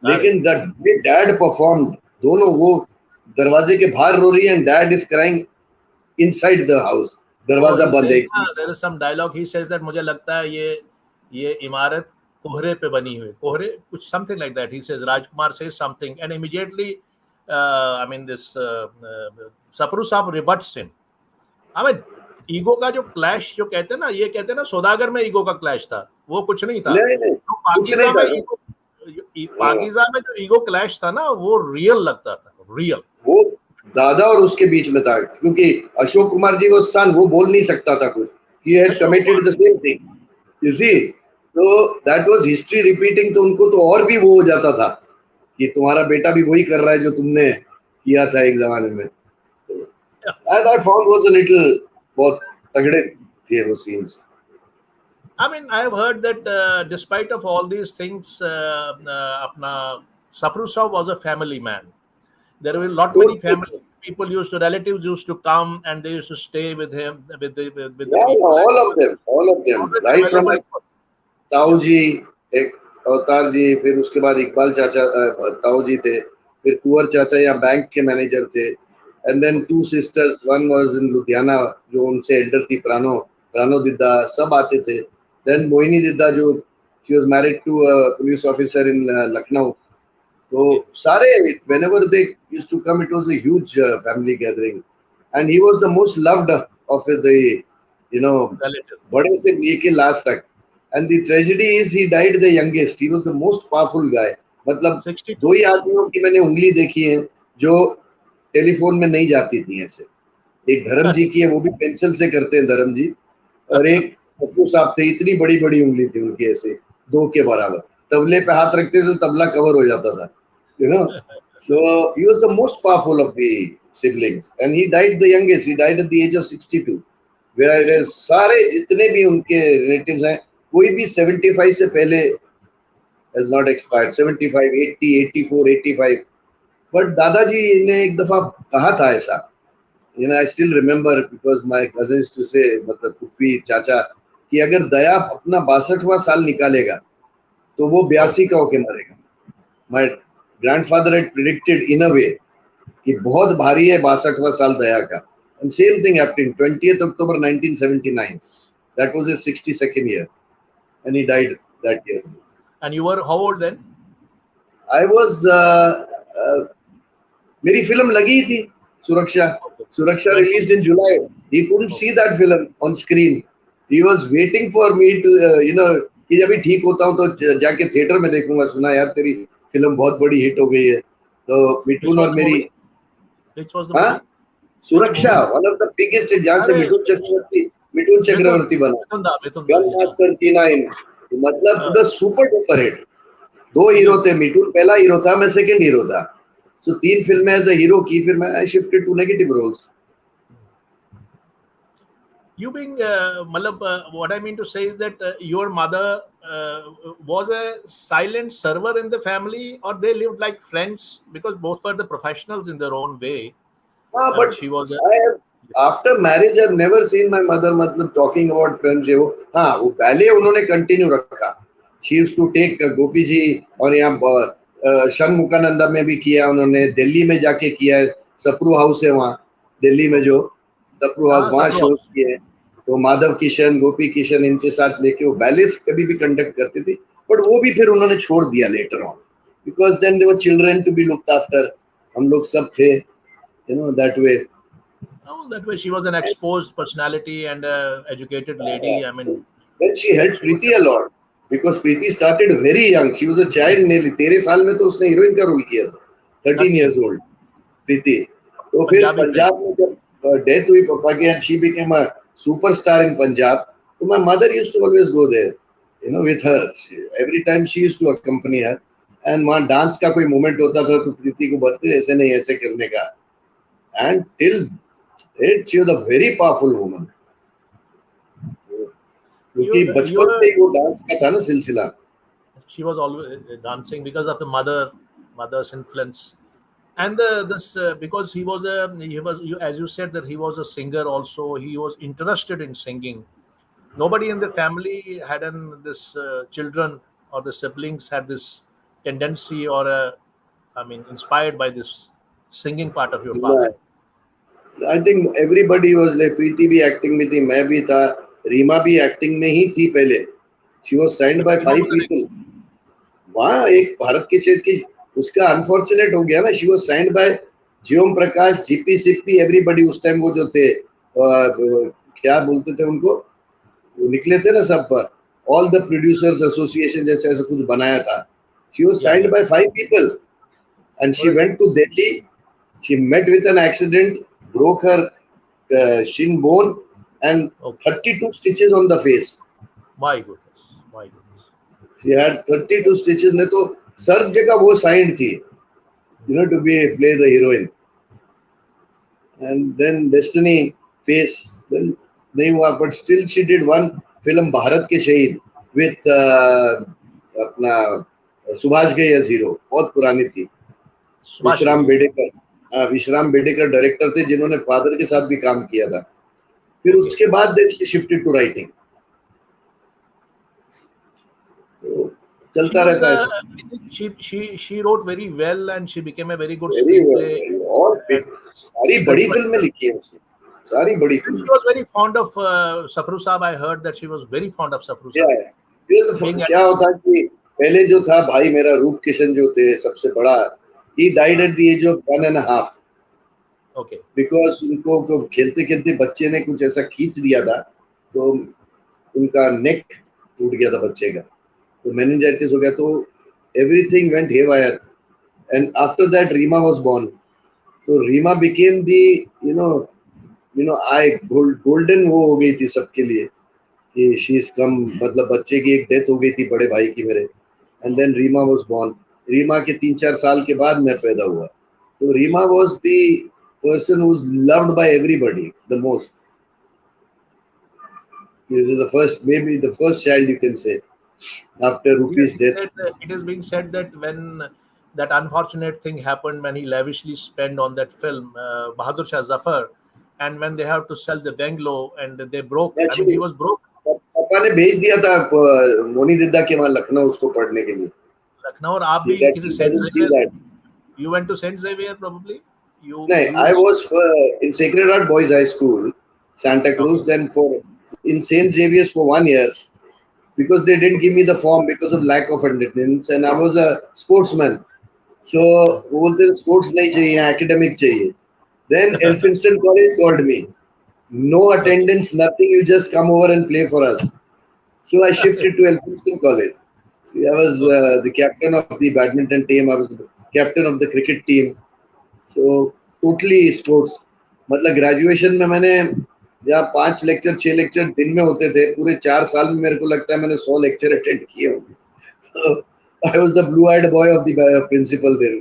लेकिन डैड परफॉर्म, दोनों, वो दरवाजे के बाहर रो रही है and dad is crying inside the house, दरवाजा बंद है. There is some dialogue, he says that मुझे लगता है ये इमारत कोहरे पे बनी हुई, कोहरे कुछ something like that. He says, Rajkumar says something, and immediately I mean this Sapru साहब रिबट्स हिम. आई मीन, ईगो का जो क्लैश जो कहते हैं ना, ये कहते हैं ना सौदागर में ईगो का क्लैश था, वो कुछ नहीं था. तो पाकिज़ा में जो ईगो क्लैश था ना, वो रियल लगता था, रियल. वो दादा और उसके बीच में था, क्योंकि अशोक कुमार जी वो सन, वो बोल नहीं सकता था कुछ, he had committed the same thing. You see, so that was history repeating. तो उनको तो और भी वो हो जाता था कि तुम्हारा बेटा भी वही कर रहा है जो तुमने किया था एक जमाने में. And I found was a little बहुत तगड़े थे वो scenes. I mean, I have heard that despite of all these things, apna Sapru Saab was a family man. There were lot many family people relatives used to come and they used to stay with him, with the Yeah, people. all of them, right from ताऊ जी, एक अवतार जी, फिर उसके बाद इकबाल चाचा ताऊ जी थे, फिर कुंवर चाचा या बैंक के मैनेजर थे, and then two sisters, one was in Ludhiana जो उनसे एल्डर थी, प्रानो दिद्दा, सब आते थे. Then मोहिनी दिद्दा जो she was married to a police officer in Lucknow. So सारे whenever they used to come, it was a huge family gathering, and he was the most loved of the Relative. बड़े से लेके last तक. And the tragedy is he died the youngest. He was the most powerful guy. मतलब 62. दो ही आदमियों की मैंने उंगली देखी है जो टेलीफोन में नहीं जाती थी ऐसे. एक धर्म जी की है, वो भी पेंसिल से करते हैं धर्म जी, और एक पप्पू साहब थे, इतनी बड़ी बड़ी उंगली थी उनकी ऐसे दो के बराबर. तबले पे हाथ रखते थे तो तबला कवर हो जाता था. So he was the most powerful of the siblings, and he died the youngest. He died at the age of 62. Whereas सारे जितने भी उनके relatives हैं, कोई भी 75 से पहले has not expired. 75, 80, 84, 85. But दादाजी ने एक दफा कहा था ऐसा. I still remember because my cousin used to say, मतलब पुप्पी चाचा, कि अगर दया अपना 62वां साल निकालेगा तो वो 82 का होके मरेगा. My grandfather had predicted in a way कि बहुत भारी है 62वां साल दया का. And same thing happened. 20th October 1979. That was his 62nd year. And he died that year. And you were how old then? I was मेरी film लगी थी सुरक्षा released in July. He couldn't see that film on screen. He was waiting for me to कि जब भी ठीक होता हूँ तो जाके थिएटर में देखूंगा. सुना यार तेरी फिल्म बहुत बड़ी हिट हो गई है. तो मिठुन और मेरी Which was the movie? सुरक्षा, one of the biggest hit, जहाँ से मिठुन चक्रवर्ती बना, गन मास्टर T9, मतलब पूरा सुपर डुपर हिट. दो हीरो थे, मिठुन पहला हीरो था, मैं सेकंड हीरो था. So 3 फिल्में एज अ हीरो की, फिर मैं I shifted to negative roles. You being, what I mean to say is that your mother was a silent server in the family, or they lived like friends, because both were the professionals in their own way. But she was after marriage, I've never seen my mother मतलब talking about friendship. हाँ, वो ballet उन्होंने continue रखा. She used to take गोपी जी, और यहाँ शनमुखानंदा में भी किया उन्होंने, दिल्ली में जाके किया है. सप्रू हाउस है वहाँ दिल्ली में, जो सप्रू हाउस, वहाँ शोज किए. तो माधव किशन, गोपी किशन, इनके साथ लेके वो बैलेस कभी भी कंडक्ट करती थी. बट वो भी फिर उन्होंने छोड़ दिया later on, because then they were children to be looked after. हम लोग सब थे, that way. Oh, that way she was an exposed personality and educated lady. I mean, then she helped Preeti a lot, because Preeti started very young. She was a child nearly. 13 साल में तो उसने heroine का role किया था. 13 years old Preeti. तो फिर पंजाब में जब डेथ हुई पापा की, and she became a superstar in Punjab. So my mother used to always go there, with her. Every time she used to accompany her. And वहाँ डांस का कोई मोमेंट होता था तो प्रीति को बोलते ऐसे नहीं, ऐसे करने का. And till it, she was a very powerful woman. क्योंकि बचपन से वो डांस का था ना सिलसिला. She was always dancing because of the mother's influence, and this because he was as you said that he was a singer also. He was interested in singing. Nobody in the family had this children or the siblings had this tendency or inspired by this singing part of your father. I think everybody was like, Preeti भी acting में थी, मैं भी था, रीमा भी acting में ही थी पहले. She was signed by 5 people. वहाँ एक भारत के क्षेत्र की उसका अनफॉर्चुनेट हो गया ना. She was signed by J Om Prakash, GP Sippi, everybody. उस टाइम वो जो थे क्या बोलते थे उनको, वो निकले थे ना सब पर, all the producers association जैसे ऐसा कुछ बनाया था. She was signed by 5 people, and she went to Delhi. She met with an accident, broke her shin bone, and Okay. 32 stitches on the face. My goodness. My goodness. She had 32 stitches. ने तो sir जगह वो signed थी, to play the heroine. And then Destiny face, then नहीं हुआ, but still she did one film Bharat के शहीद with अपना सुभाष घई as hero, बहुत पुरानी थी. विश्राम बेडेकर डायरेक्टर थे जिन्होंने फादर के साथ भी काम किया था. फिर उसके बाद then she shifted to writing. तो चलता रहता है. I think she wrote very well and she became a very good Very well. screenplay. और सारी बड़ी फिल्में लिखी है उसने. सारी बड़ी She फिल्में. was very fond of Sapru Saab. I heard that she was very fond of Sapru Saab. क्या होता है कि पहले जो था भाई मेरा रूप किशन जो थे सबसे बड़ा, he died at the age of 1.5. Okay. Because उनको खेलते खेलते बच्चे ने कुछ ऐसा खींच दिया था तो उनका नेक टूट गया था बच्चे का, तो meningitis हो गया, तो everything went haywire. And after that Rima was born. So Rima became the golden वो हो गई थी सबके लिए कि she's come, मतलब बच्चे की एक डेथ हो गई थी बड़े भाई की मेरे. And then Rima was born. Reema के 3-4 साल के बाद मैं पैदा हुआ. तो Reema was the person who was loved by everybody the most. This is maybe the first child you can say after Rupi's death. It is being said that when that unfortunate thing happened, when he lavishly spent on that film, Bahadur Shah Zafar, and when they have to sell the bungalow and they broke, he was broke. पापा ने भेज दिया था मोनी दिद्दा के वहाँ लखनऊ उसको पढ़ने के लिए. लखनऊ. और आप भी किसी saint Xavier, you went to Saint Xavier probably? नहीं, I was in Sacred Heart Boys High School, Santa Cruz. Okay. Then in Saint Xavier's for 1 year because they didn't give me the form because of lack of attendance, and I was a sportsman. So वो बोलते sports नहीं चाहिए, academic चाहिए. Then Elphinstone College called me. No attendance, nothing. You just come over and play for us. So I shifted to Elphinstone College. I was the captain of the badminton team. I was the captain of the cricket team. So totally sports. मतलब graduation में मैंने जहाँ 5 lecture 6 lecture दिन में होते थे, पूरे 4 साल में मेरे को लगता है मैंने 100 लेक्चर अटेंड किए होंगे. I was the blue-eyed boy of the principal there.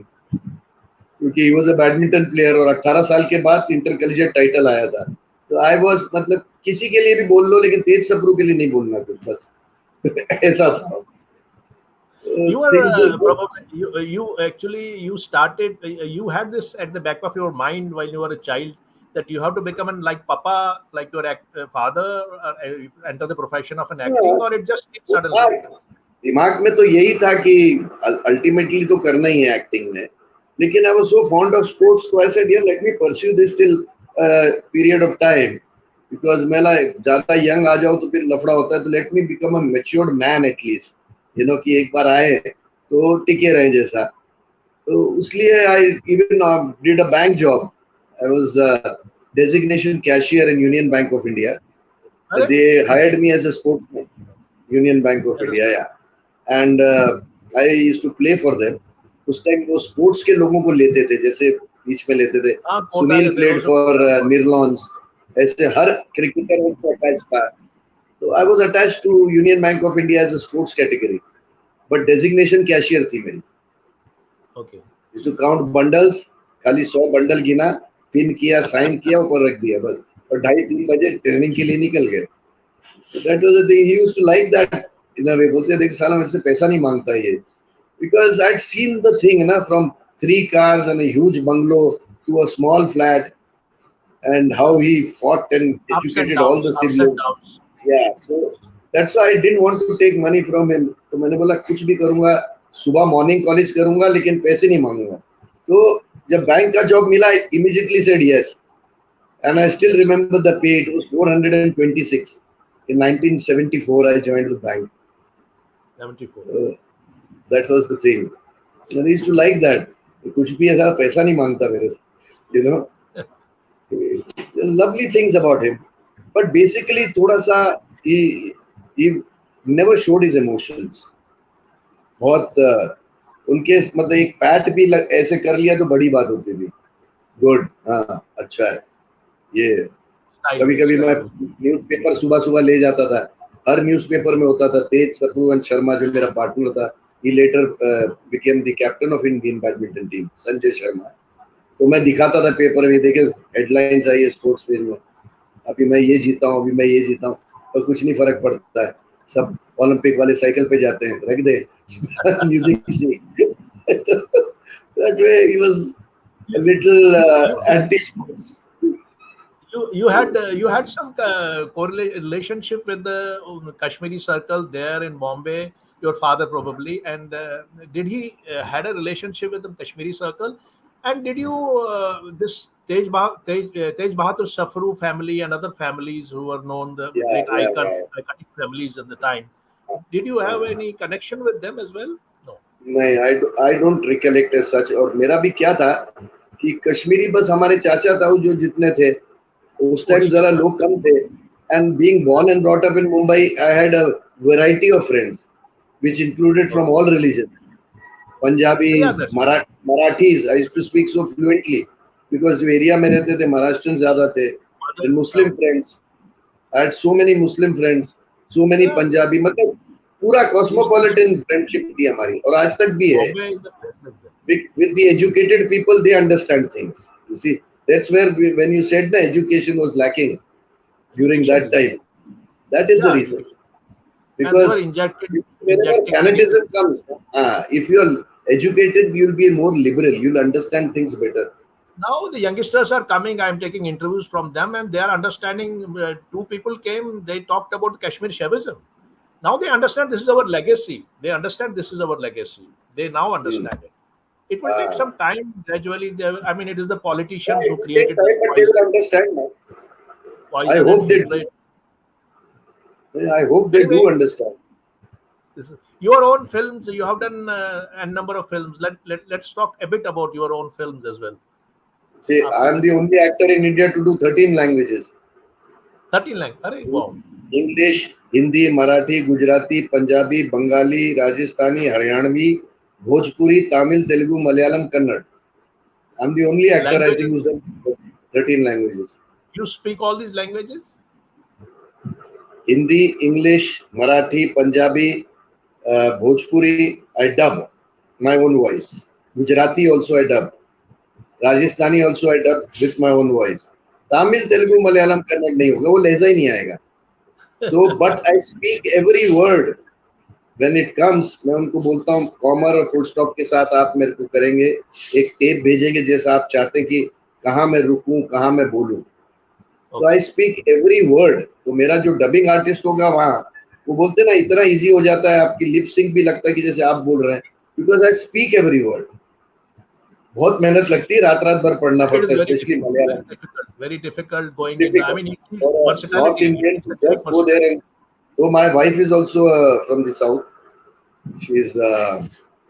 क्योंकि he was a badminton player और 18 साल के बाद इंटर कॉलेजिएट टाइटल आया था. तो I was, मतलब किसी के लिए भी बोल लो लेकिन तेज सप्रू के लिए नहीं बोलना कुछ, बस ऐसा था. You were probably you started, you had this at the back of your mind while you were a child that you have to become like Papa, like your father, enter the profession of an acting, or it just came suddenly? दिमाग में तो यही था कि ultimately तो करना ही है acting में, लेकिन I was so fond of sports, so I said, yeah, let me pursue this till period of time, because मैं ज़्यादा यंग आ जाऊँ तो फिर लफड़ा होता है, तो let me become a matured man at least, कि एक बार आए तो टिके रहे जैसा. तो उसलिए I even did a bank job. I was a designation cashier in Union Bank of India. They hired me as a sportsman, Union Bank of India, yeah. And I used to play for them. उस time वो sports के लोगों को लेते थे, जैसे बीच में लेते थे. Sunil played for Nirlons. ऐसे हर क्रिकेटर उनसे अटैच था. So I was attached to Union Bank of India as a sports category, but designation cashier थी मेरी. Okay. Used to count bundles, खाली 100 बंडल गिना, पिन किया, साइन किया, ऊपर रख दिया बस, और 2:30-3 बजे ट्रेनिंग के लिए निकल गए. That was the thing. He used to like that in a way. बोलते थे कि साला मेरे से पैसा नहीं मांगता ये, because I'd seen the thing, from 3 cars and a huge bungalow to a small flat, and how he fought and educated all the siblings. Yeah, so that's why I didn't want to take money from him. तो मैंने बोला कुछ भी करूँगा, सुबह morning college करूँगा लेकिन पैसे नहीं मांगूंगा. तो जब बैंक का जॉब मिला, I immediately said yes, and I still remember the pay. It was 426. In 1974, I joined the bank. 74. That was the thing. And I used to like that. कुछ भी ऐसा पैसा नहीं मांगता मेरे से, Lovely things about him. But basically, थोड़ा सा he never showed his emotions. बहुत उनके मतलब एक पैट भी ऐसे कर लिया तो बड़ी बात होती थी. Good, हाँ, अच्छा है ये. कभी कभी मैं न्यूज़पेपर सुबह सुबह ले जाता था, हर न्यूज़पेपर में होता था तेज सप्रू शर्मा जो मेरा पार्टनर था, he later became the captain of Indian badminton team, Sanjay Sharma. तो मैं दिखाता था पेपर में, देखे हेडलाइंस आई है स्पोर्ट्स पेज में, अभी मैं ये जीता हूँ, अभी मैं ये जीता हूँ, और कुछ नहीं फर्क पड़ता है, सब ओलंपिक वाले साइकिल पे जाते हैं, रख दे म्यूजिक से। That way he was a little anti-sports. You had some relationship with the Kashmiri circle there in Bombay. Your father probably, and did he had a relationship with the Kashmiri circle? And did you this Tej Bahadur Safru family and other families who were known the great iconic families at the time? Did you have any connection with them as well? No. नहीं, I don't recollect as such। और मेरा भी क्या था कि कश्मीरी बस हमारे चाचा ताऊ जो जितने थे उस टाइम जरा लोग कम थे, and being born and brought up in Mumbai, I had a variety of friends which included from all religions, Punjabis, Marathis. I used to speak so fluently because जो एरिया में रहते थे महाराष्ट्रन ज्यादा थे। Then Muslim friends, I had so many Muslim friends, so many Punjabi, मतलब पूरा cosmopolitan friendship थी हमारी, और आज तक भी है। With the educated people, they understand things. You see, that's where when you said the education was lacking during that time, that is the reason. Because whenever fanatism comes, if you are educated, you will be more liberal. You will understand things better. Now the youngsters are coming. I am taking interviews from them, and they are understanding. Two people came. They talked about Kashmir Shaivism. Now they understand this is our legacy. They understand this is our legacy. They now understand it. It will take some time. Gradually, I mean, it is the politicians who created. Time, but they will understand now. I hope they do. I hope they do understand. Your own films. You have done a number of films. Let's talk a bit about your own films as well. See, I am the only actor in India to do 13 languages. 13 languages? Wow. English, Hindi, Marathi, Gujarati, Punjabi, Bengali, Rajasthani, Haryanvi, Bhojpuri, Tamil, Telugu, Malayalam, Kannada. I'm the only actor, I think, who's done 13 languages. You speak all these languages? Hindi, English, Marathi, Punjabi, Bhojpuri, I dub my own voice. Gujarati also I dub. Rajasthani also I dub with my own voice. Tamil, Telugu, Malayalam, Kannada नहीं होगा, वो लहजा ही नहीं आएगा. So, but I speak every word. When it comes, मैं उनको बोलता हूँ कॉमा और फुल स्टॉप के साथ आप मेरे को करेंगे, एक टेप भेजेंगे जैसा आप चाहते हैं कि कहाँ मैं रुकूं, कहाँ मैं बोलूं. So I speak every word. तो मेरा जो डबिंग आर्टिस्ट होगा वहाँ, वो बोलते ना इतना इजी हो जाता है, आपकी लिप सिंक भी लगता है कि जैसे आप बोल रहे हैं, because I speak every word. बहुत मेहनत लगती है, रात भर पढ़ना पड़ता है, specially Malayalam. Very difficult going in. I mean, North Indian to just go there and. So my wife is also from the south. She is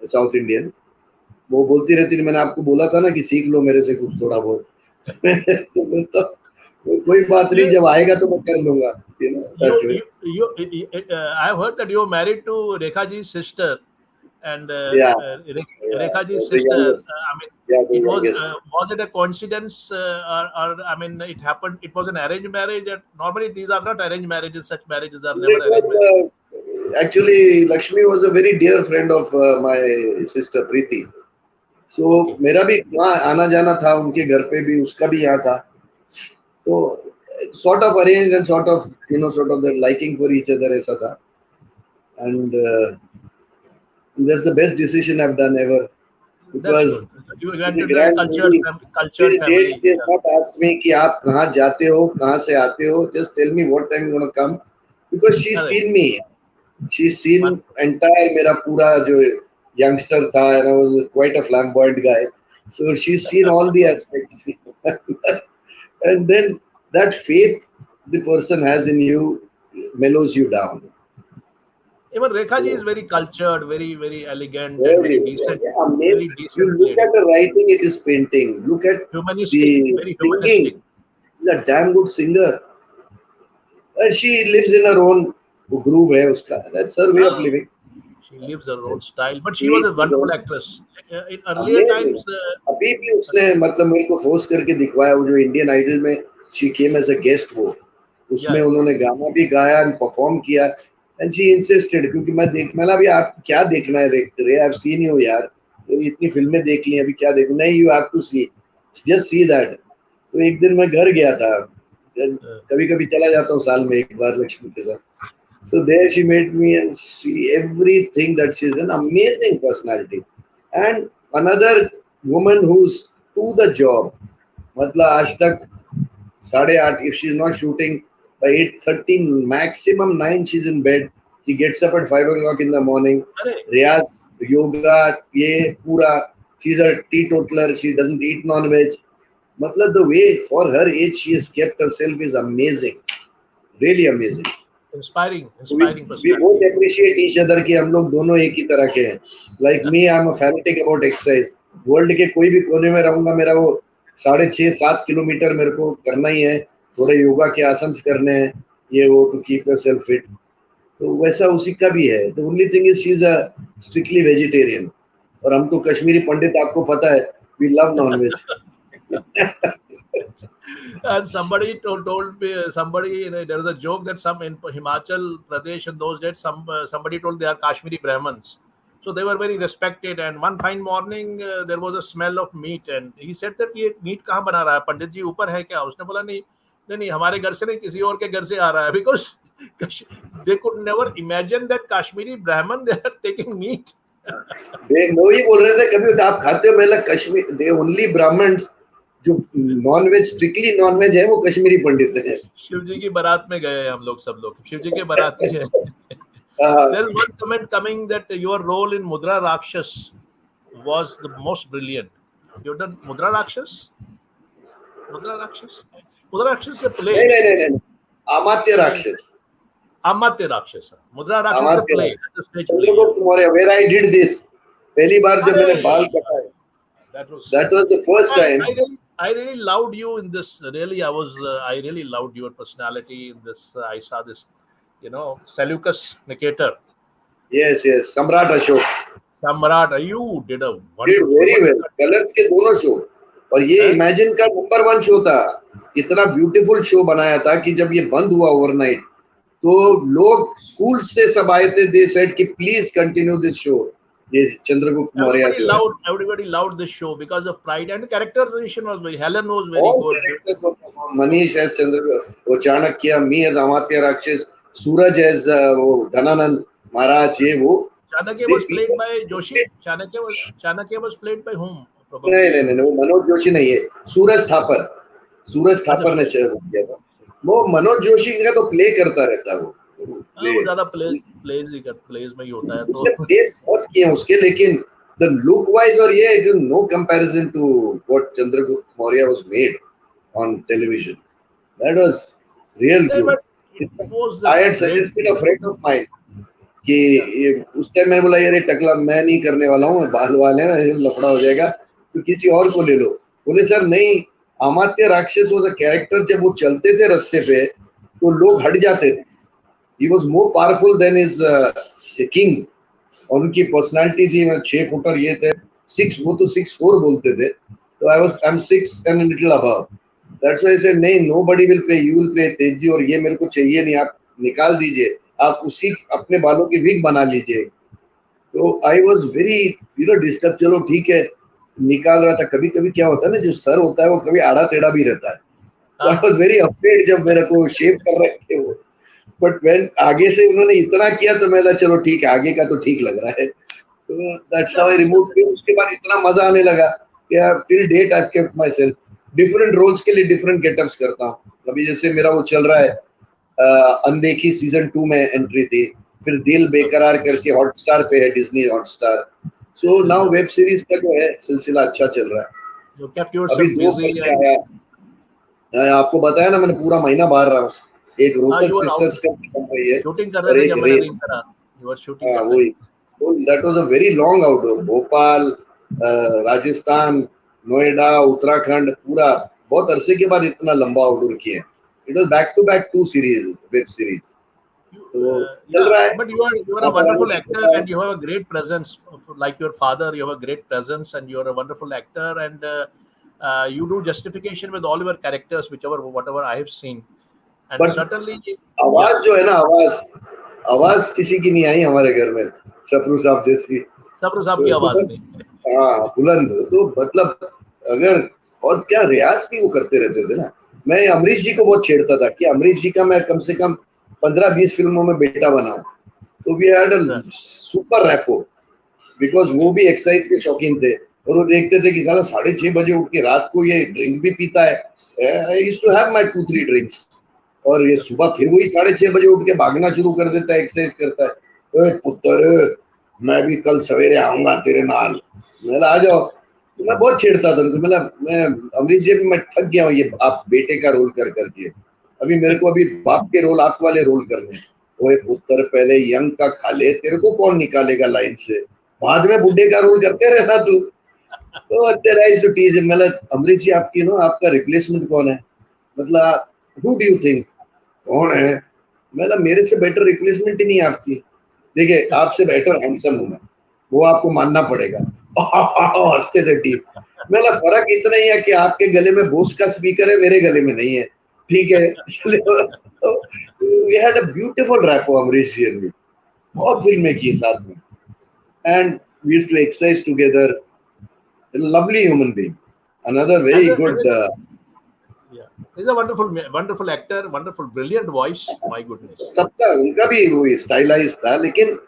South Indian. वो बोलती रहती है, मैंने आपको बोला था ना कि सीख लो मेरे से कुछ थोड़ा बहुत. कोई बात नहीं, जब आएगा तो मैं कर लूंगा. I have heard that you are married to Rekha ji's sister, and Rekha ji's sister. I mean, it was it a coincidence, or I mean, it happened? It was an arranged marriage. Normally, these are not arranged marriages. Such marriages are never arranged. Actually, Lakshmi was a very dear friend of my sister Preeti. So मेरा भी वहाँ आना जाना था, उनके घर पे भी, उसका भी यहाँ था. So sort of arranged and sort of the liking for each other ऐसा था. And that's the best decision I've done ever. Because you went to the cultured family. They not asked me कि आप कहाँ जाते हो, कहाँ से आते हो. Just tell me what time you're gonna come. Because she's seen me. She's seen entire मेरा पूरा जो youngster था, and I was quite a flamboyant guy. So she's seen all the aspects. And then that faith the person has in you mellows you down. Even Rekha ji is very cultured, very, very elegant, very decent. Very decent. You look at the writing, it is painting. Look at the singing. She's a damn good singer. And she lives in her own groove है उसका. That's her way of living. She lives her own style, but she was a wonderful actress. In earlier times. अभी भी उसने मतलब मेरे को force करके दिखवाया, वो जो इंडियन आइडल में she came as a guest, वो उसमें Yeah. उन्होंने गाना भी गाया एंड परफॉर्म किया एंड शी इंसिस्टेड, क्योंकि मैंने अभी आप क्या देखना है रे, आई हैव सीन यू यार, तो इतनी फिल्में देख ली, अभी क्या देखूं, नहीं you have to see, just see that. तो एक दिन मैं घर गया था, कभी कभी चला जाता हूँ साल में एक बार लक्ष्मी के साथ, so there she made me and see everything, that she's an amazing personality and another woman who's to the job, मतलब आज तक 8:30, if she's not shooting by 8:30, maximum 9 she's in bed, she gets up at 5 o'clock in the morning, अरे रियाज, योगा, ये पूरा, she's a teetotaler, she doesn't eat non-veg, मतलब the way for her age she has kept herself is amazing, really amazing. inspiring We both personality. appreciate each other कि हम लोग दोनों एक ही तरह के हैं. Like me, I'm a fanatic about exercise. World के कोई भी कोने में रहूंगा, मेरा वो 6.5-7 किलोमीटर मेरे को करना ही है, थोड़े योगा के आसन करने हैं, ये वो, टू कीप योरसेल्फ फिट. तो वैसा उसी का भी है. The only thing is she is a strictly vegetarian, और हम तो कश्मीरी पंडित, आपको पता है, we love nonveg. And somebody told me, somebody, there was a joke that some in Himachal Pradesh in those days, somebody told they are Kashmiri Brahmins, so they were very respected. And one fine morning, there was a smell of meat, and he said that ये meat कहाँ बना रहा है, पंडित जी ऊपर है क्या? उसने बोला नहीं नहीं नहीं, हमारे घर से नहीं, किसी और के घर से आ रहा है, because they could never imagine that Kashmiri Brahmin they are taking meat. वही बोल रहे थे, कभी आप खाते हो? मैं कश्मीर, दे ओनली ब्राह्मण्स जो नॉनवेज, स्ट्रिक्टली नॉनवेज है, वो कश्मीरी पंडित है. शिव जी की बारात में गए हम लोग, सब लोग शिव जी के बाराती हैं. There is one comment coming that your role in Mudra Rakshas was the most brilliant. You've done Mudra Rakshas? Mudra Rakshas? Mudra Rakshas is a play. नहीं, अमात्य राक्षस. Amatya Rakshasa. Mudra Rakshas is a Amatya play. राक्षस. That's a stage play. Chandragupta Maurya, where I did this, पहली बार जब मैंने बाल Arey! कटाए, That that was the first time. I really loved you in this. Really, I really loved your personality in this. I saw this, Seleucus Nicator. Yes, सम्राट Ashok. Samrat, you did a Did wonderful. very well. Colours के दोनों show, और ये imagine का number 1 show था. इतना beautiful show बनाया था कि जब ये बंद हुआ ओवरनाइट, तो लोग स्कूल से सब आए थे. दे सेड कि प्लीज कंटिन्यू दिस शो. ये चंद्रगुप्त मौर्य जो है, Everybody loved this show because of pride, and the characterization was very. Helen was very all good. characters were performed. Manish as Chandragupt, वो चाणक्य, मी एज अमात्य राक्षस, सूरज एज वो धनानंद महाराज, ये वो. Chanakya was played by Joshi. Chanakya was played by whom? Probably. नहीं, वो मनोज जोशी नहीं है, सूरज थापर ने किया था. वो मनोज जोशी का तो प्ले करता रहता है, वो ज्यादा प्लेज में ही होता है, उसने तो प्लेस बहुत किए हैं उसके, लेकिन द लुक वाइज और ये no comparison to what Chandragupta Maurya was made on television. That was real good. I had suggested a friend of mine कि ये, उस टाइम मैंने बोला यार ये टकला मैं नहीं करने वाला हूँ, बाल वाले ना लफड़ा हो जाएगा, तो किसी और को ले लो. बोले सर नहीं, अमात्य राक्षस वाज अ कैरेक्टर, जब वो चलते थे रास्ते पे तो लोग हट जाते थे. He was more powerful than his king. और उनकी पर्सनालिटी थी, 6 फुटर ये थे, 6, वो तो 6'4" बोलते थे, तो I'm 6 and a little above. That's why I said नहीं, nobody will play, you will play तेज जी, और ये मेरे को चाहिए नहीं, आप निकाल दीजिए, आप उसी अपने बालों की विग बना लीजिए. तो I was very डिस्टर्ब. चलो ठीक है, निकाल रहा था. कभी कभी क्या होता है ना, जो सर होता है वो कभी आड़ा टेढ़ा भी रहता है. I was very afraid जब मेरे को शेप कर रहे थे वो, बट व्हेन आगे से उन्होंने इतना किया तो मैं चलो ठीक है, आगे का तो ठीक लग रहा है. तो दैट्स हाउ आई रिमूव. फिर उसके बाद इतना मजा आने लगा कि till date I have kept myself different roles के लिए डिफरेंट गेटअप्स करता हूँ. अभी जैसे मेरा वो चल रहा है, अनदेखी सीजन 2 में एंट्री थी, फिर दिल बेकरार करके हॉटस्टार पे है, Disney Hotstar. So now web series का जो है सिलसिला अच्छा चल रहा है. अभी 2 करके आया, आपको बताया ना, मैंने पूरा महीना बाहर रहा हूँ. एक रोहतक सिस्टर्स का बन रही है, शूटिंग कर रहे थे जब मैंने रिंग करा. यू वर शूटिंग कर रहे थे. That was a very long outdoor. Bhopal, Rajasthan, Noida, Uttarakhand, पूरा बहुत अरसे के बाद इतना लंबा आउटडोर किए. It was back to back 2 series, web series. तो चल रहा है. But you are a wonderful actor and you have a great presence, like your father. You have a great presence and you are a wonderful actor, and You do justification with all your characters, whatever I have seen, and But certainly, आवाज जो है ना, आवाज किसी की नहीं आई हमारे घर में सपरू साहब जैसी। सप्रू साहब की आवाज नहीं। हाँ, बुलंद। तो मतलब अगर और क्या रियाज भी वो करते रहते थे ना। मैं अमरीश जी को बहुत छेड़ता था कि अमरीश जी का मैं कम से कम 15-20 फिल्मों में बेटा बनाऊं। तो we had a super rapport, because वो भी एक्सरसाइज के शौकीन थे और वो देखते थे कि साला 6:30 बजे उठ के रात को ये ड्रिंक भी पीता है। I used to have my 2-3 drinks, और ये सुबह फिर वही 6:30 बजे उठ के भागना शुरू कर देता है, एक्सरसाइज करता है। पुत्र, मैं भी कल सवेरे आऊंगा तेरे नाल। मैं आ जाओ। तो मैं बहुत छेड़ता था उनको। मतलब मैं अमरीश जी, मैं थक गया हूँ ये आप बेटे का रोल कर करके। अभी मेरे को अभी बाप के रोल, आप वाले रोल करने। ओए पुत्र, पहले यंग का खा ले, तेरे को कौन निकालेगा लाइन से, बाद में बुढ़े का रोल करते रहना तू। तो तेरा इज टू टीज। मतलब अमरीश जी, आपकी नो आपका रिप्लेसमेंट कौन है? मतलब हु डू यू थिंक, कौन है? मतलब मेरे से बेटर रिप्लेसमेंट ही नहीं है आपकी। देखिए, आपसे बेटर हैंडसम हूं मैं, वो आपको मानना पड़ेगा। हंसते थे टीम। मतलब फर्क इतना ही है कि आपके गले में बोस का स्पीकर है, मेरे गले में नहीं है। ठीक है। We had a beautiful rapport, Amrish ji ने बहुत फिल्में की साथ में, and we used to exercise together. Lovely human being, another very good. Yeah, he's a wonderful actor, wonderful, brilliant voice. My goodness. सबका उनका भी वो स्टाइलाइज था, लेकिन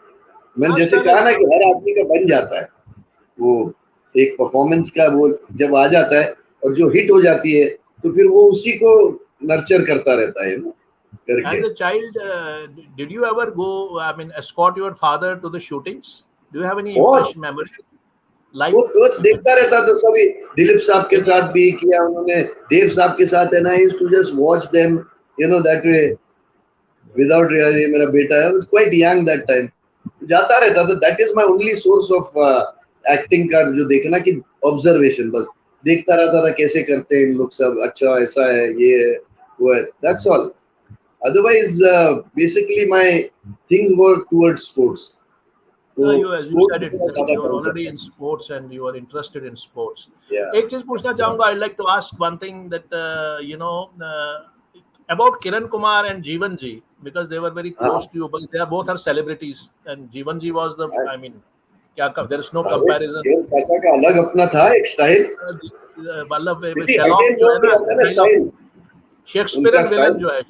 मैंने जैसे कहा ना कि हर आदमी का बन जाता है वो एक परफॉर्मेंस का, वो जब आ जाता है और जो हिट हो जाती है तो फिर वो उसी को नर्चर करता रहता है करके। As a child, did you ever go? I mean, escort your father to the shootings? Do you have any impression memory? Like वो बस देखता रहता था सभी। दिलीप साहब के साथ भी किया उन्होंने, देव साहब के साथ, and I used to just watch them, you know, that way, without realising मेरा बेटा है, was quite young that time. जाता रहता था। That is my only source of acting का जो देखना, कि ऑब्जर्वेशन, बस देखता रहता था कैसे करते हैं इन लोग सब। अच्छा, ऐसा है, ये है, वो है, that's all. Otherwise basically my thing were towards sports. you said it, you are already in sports and you are interested in sports. एक चीज पूछना चाहूंगा, I'd like to ask one thing that about Kiran Kumar and Jeevan ji, because they were very close to you, but they are both are celebrities, and Jeevan ji was the, I mean, there is no comparison. चाचा का अलग अपना था एक style. मतलब Sherlock जो है ना, शेक्सपियरन विलन जो है,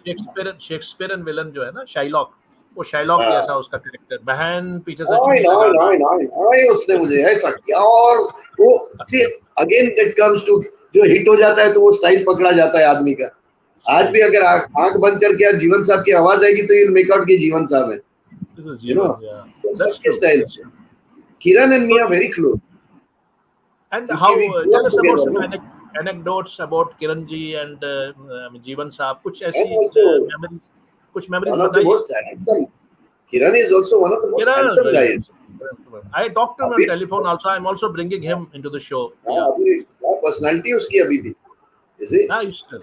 शेक्सपियरन विलन जो है ना, शाइलॉक, वो शाइलॉक जैसा उसका कैरेक्टर, बहन पीछे से उसने मुझे ऐसा किया। और वो अगेन इट कम्स टू, जो हिट हो जाता है तो वो स्टाइल पकड़ा जाता है आदमी का। आज भी अगर आंख बंद करके आज जीवन साहब की आवाज आएगी तो यू मेक आउट की जीवन साहब है, यू नो, सबके style. Kiran and me are very close. And how, tell us about some anecdotes about Kiran ji and Jeevan साहब, कुछ ऐसी memories, कुछ memories बताइए। Kiran is also one of the most handsome guys. I talked to him on telephone also. I'm also bringing him into the show. Personality उसकी अभी भी,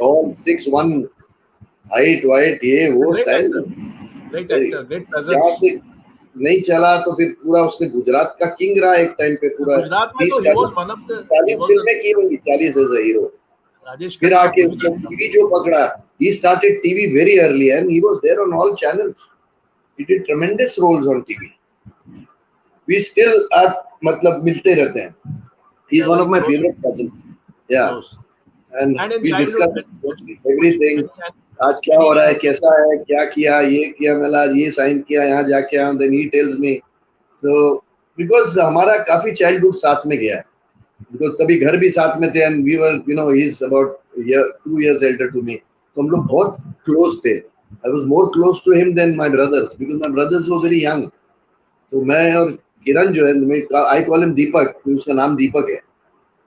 tall, 6'1", height, ये वो style, great actor, great presence. नहीं चला तो फिर पूरा उसने गुजरात का किंग रहा एक टाइम पे। पूरा गुजरात में तो he was one of the 40 फिल्में की होंगी, 40 एज अ हीरो। फिर आके उसने टीवी जो पकड़ा, he started TV very early and he was there on all channels. He did tremendous roles on TV. We still are, मतलब मिलते रहते हैं। He is one of my favorite cousins. Yeah. And we discuss everything. आज क्या हो रहा है, कैसा है, क्या किया, ये किया, मैंने आज ये साइन किया, यहाँ जाके आया, then he tells me. So because हमारा काफी चाइल्डहुड साथ में गया है, because तभी घर भी साथ में थे, and we were, you know, he is about 2 years elder to me. तो हम लोग बहुत close थे. I was more close to him than my brothers because my brothers were very young. तो मैं और किरण जो है, I call him दीपक, उसका नाम दीपक है,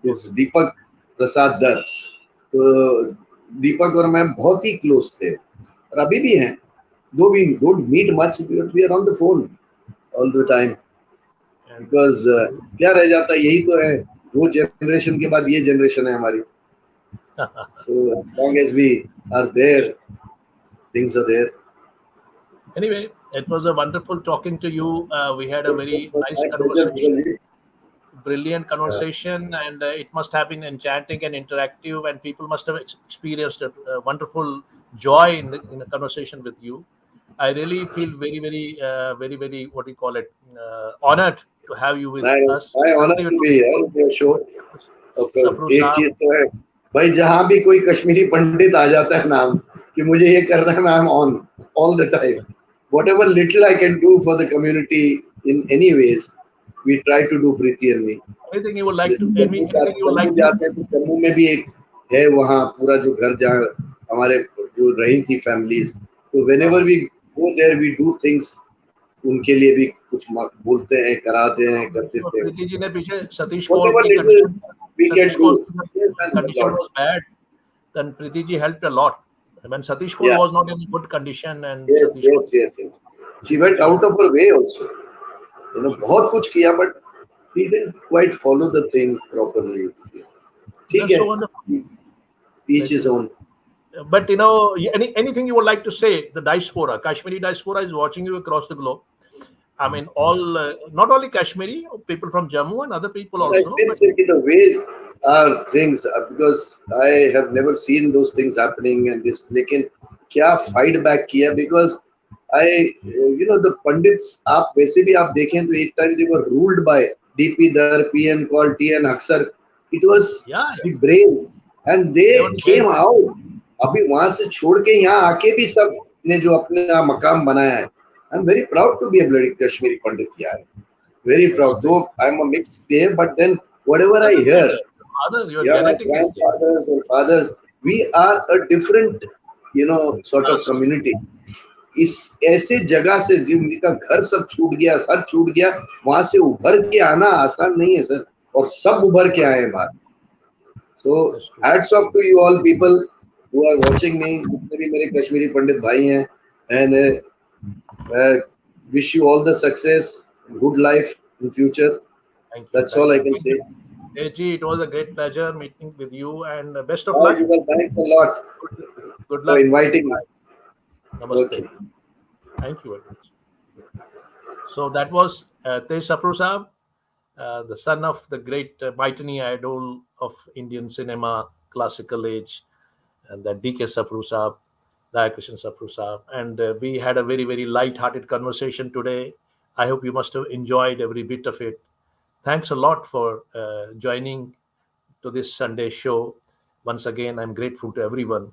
दीपक प्रसाद दर। तो दीपक और मैं बहुत ही क्लोज थे और अभी भी हैं, though we don't meet much, we are on the phone all the time, because क्या रह जाता है, यही तो है, वो जनरेशन के बाद ये जनरेशन है हमारी। So as long as we are there, things are there. Anyway, it was a wonderful talking to you. We had a very nice conversation. brilliant conversation, and it must have been enchanting and interactive, and people must have experienced a wonderful joy in a conversation with you. I really feel very, what do you call it, honored to have you with us. My honor to be here on your show. Sapru एक Saab, चीज तो है भाई, जहां भी कोई कश्मीरी पंडित आ जाता है नाम कि मुझे ये करना है, I am on all the time. Whatever little I can do for the community in any ways, we try to do, Preeti and me. anything you would like जैसे to, anything you would Jammu like to, जाते हैं तो जम्मू में भी एक है वहाँ पूरा जो घर जहाँ हमारे जो रही थी फैमिलीज, तो whenever we go there we do things, उनके लिए भी कुछ बोलते हैं, कराते हैं, कर देते हैं. प्रीति जी ने पीछे सतीश कौल Whatever की little condition, we can Satish do. Kaul Yes, and a condition lot. was bad, then Preeti ji helped a lot. When Satish Kaul Yeah. was not in good condition, and Yes, Satish Kaul, yes. She went out of her way also. You know, बहुत कुछ किया, but he didn't quite follow the thing properly. ठीक that's है, so wonderful. each his own. But anything you would like to say? The diaspora, Kashmiri diaspora, is watching you across the globe. I mean, all not only Kashmiri people from Jammu and other people I also. still But say the way are things, because I have never seen those things happening and this. लेकिन क्या fight back किया, because the Pandits, आप वैसे भी आप देखें तो एक time they were ruled by DP Dar, PM Call, TN Aksar. It was the brains and they came out. अभी वहां से छोड़ के यहाँ आके भी सब ने जो अपना मकाम बनाया है. I'm very proud to be a bloody Kashmiri Pandit, yaar. Very proud. Though I'm a mixed player, but then whatever I hear, my grandfathers and fathers, we are a different, sort of community. इस ऐसे जगह से जिनका घर सब छूट गया, sir छूट गया, वहां से उभर के आना आसान नहीं है सर, और सब उभर के आए हैं बाहर. So hats off to you all people who are watching me, जितने भी मेरे कश्मीरी पंडित भाई हैं, and wish you all the success, good life in future. Thank you. That's all I can say. Teji, it was a great pleasure meeting with you, and best of luck. Thanks a lot. Good luck For inviting me. Namaste. Okay. Thank you very much. So that was Tej Sapru Saab, the son of the great Matinee idol of Indian cinema, classical age, and that D.K. Sapru Saab, Krishna Sapru Saab. And we had a very, very light-hearted conversation today. I hope you must have enjoyed every bit of it. Thanks a lot for joining to this Sunday show. Once again, I'm grateful to everyone.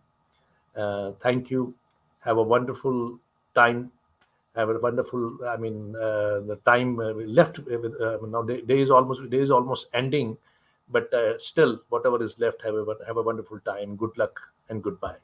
Thank you. Have a wonderful time. Have a wonderful. The time left. Now day is almost ending, but still, whatever is left, have a wonderful time. Good luck and goodbye.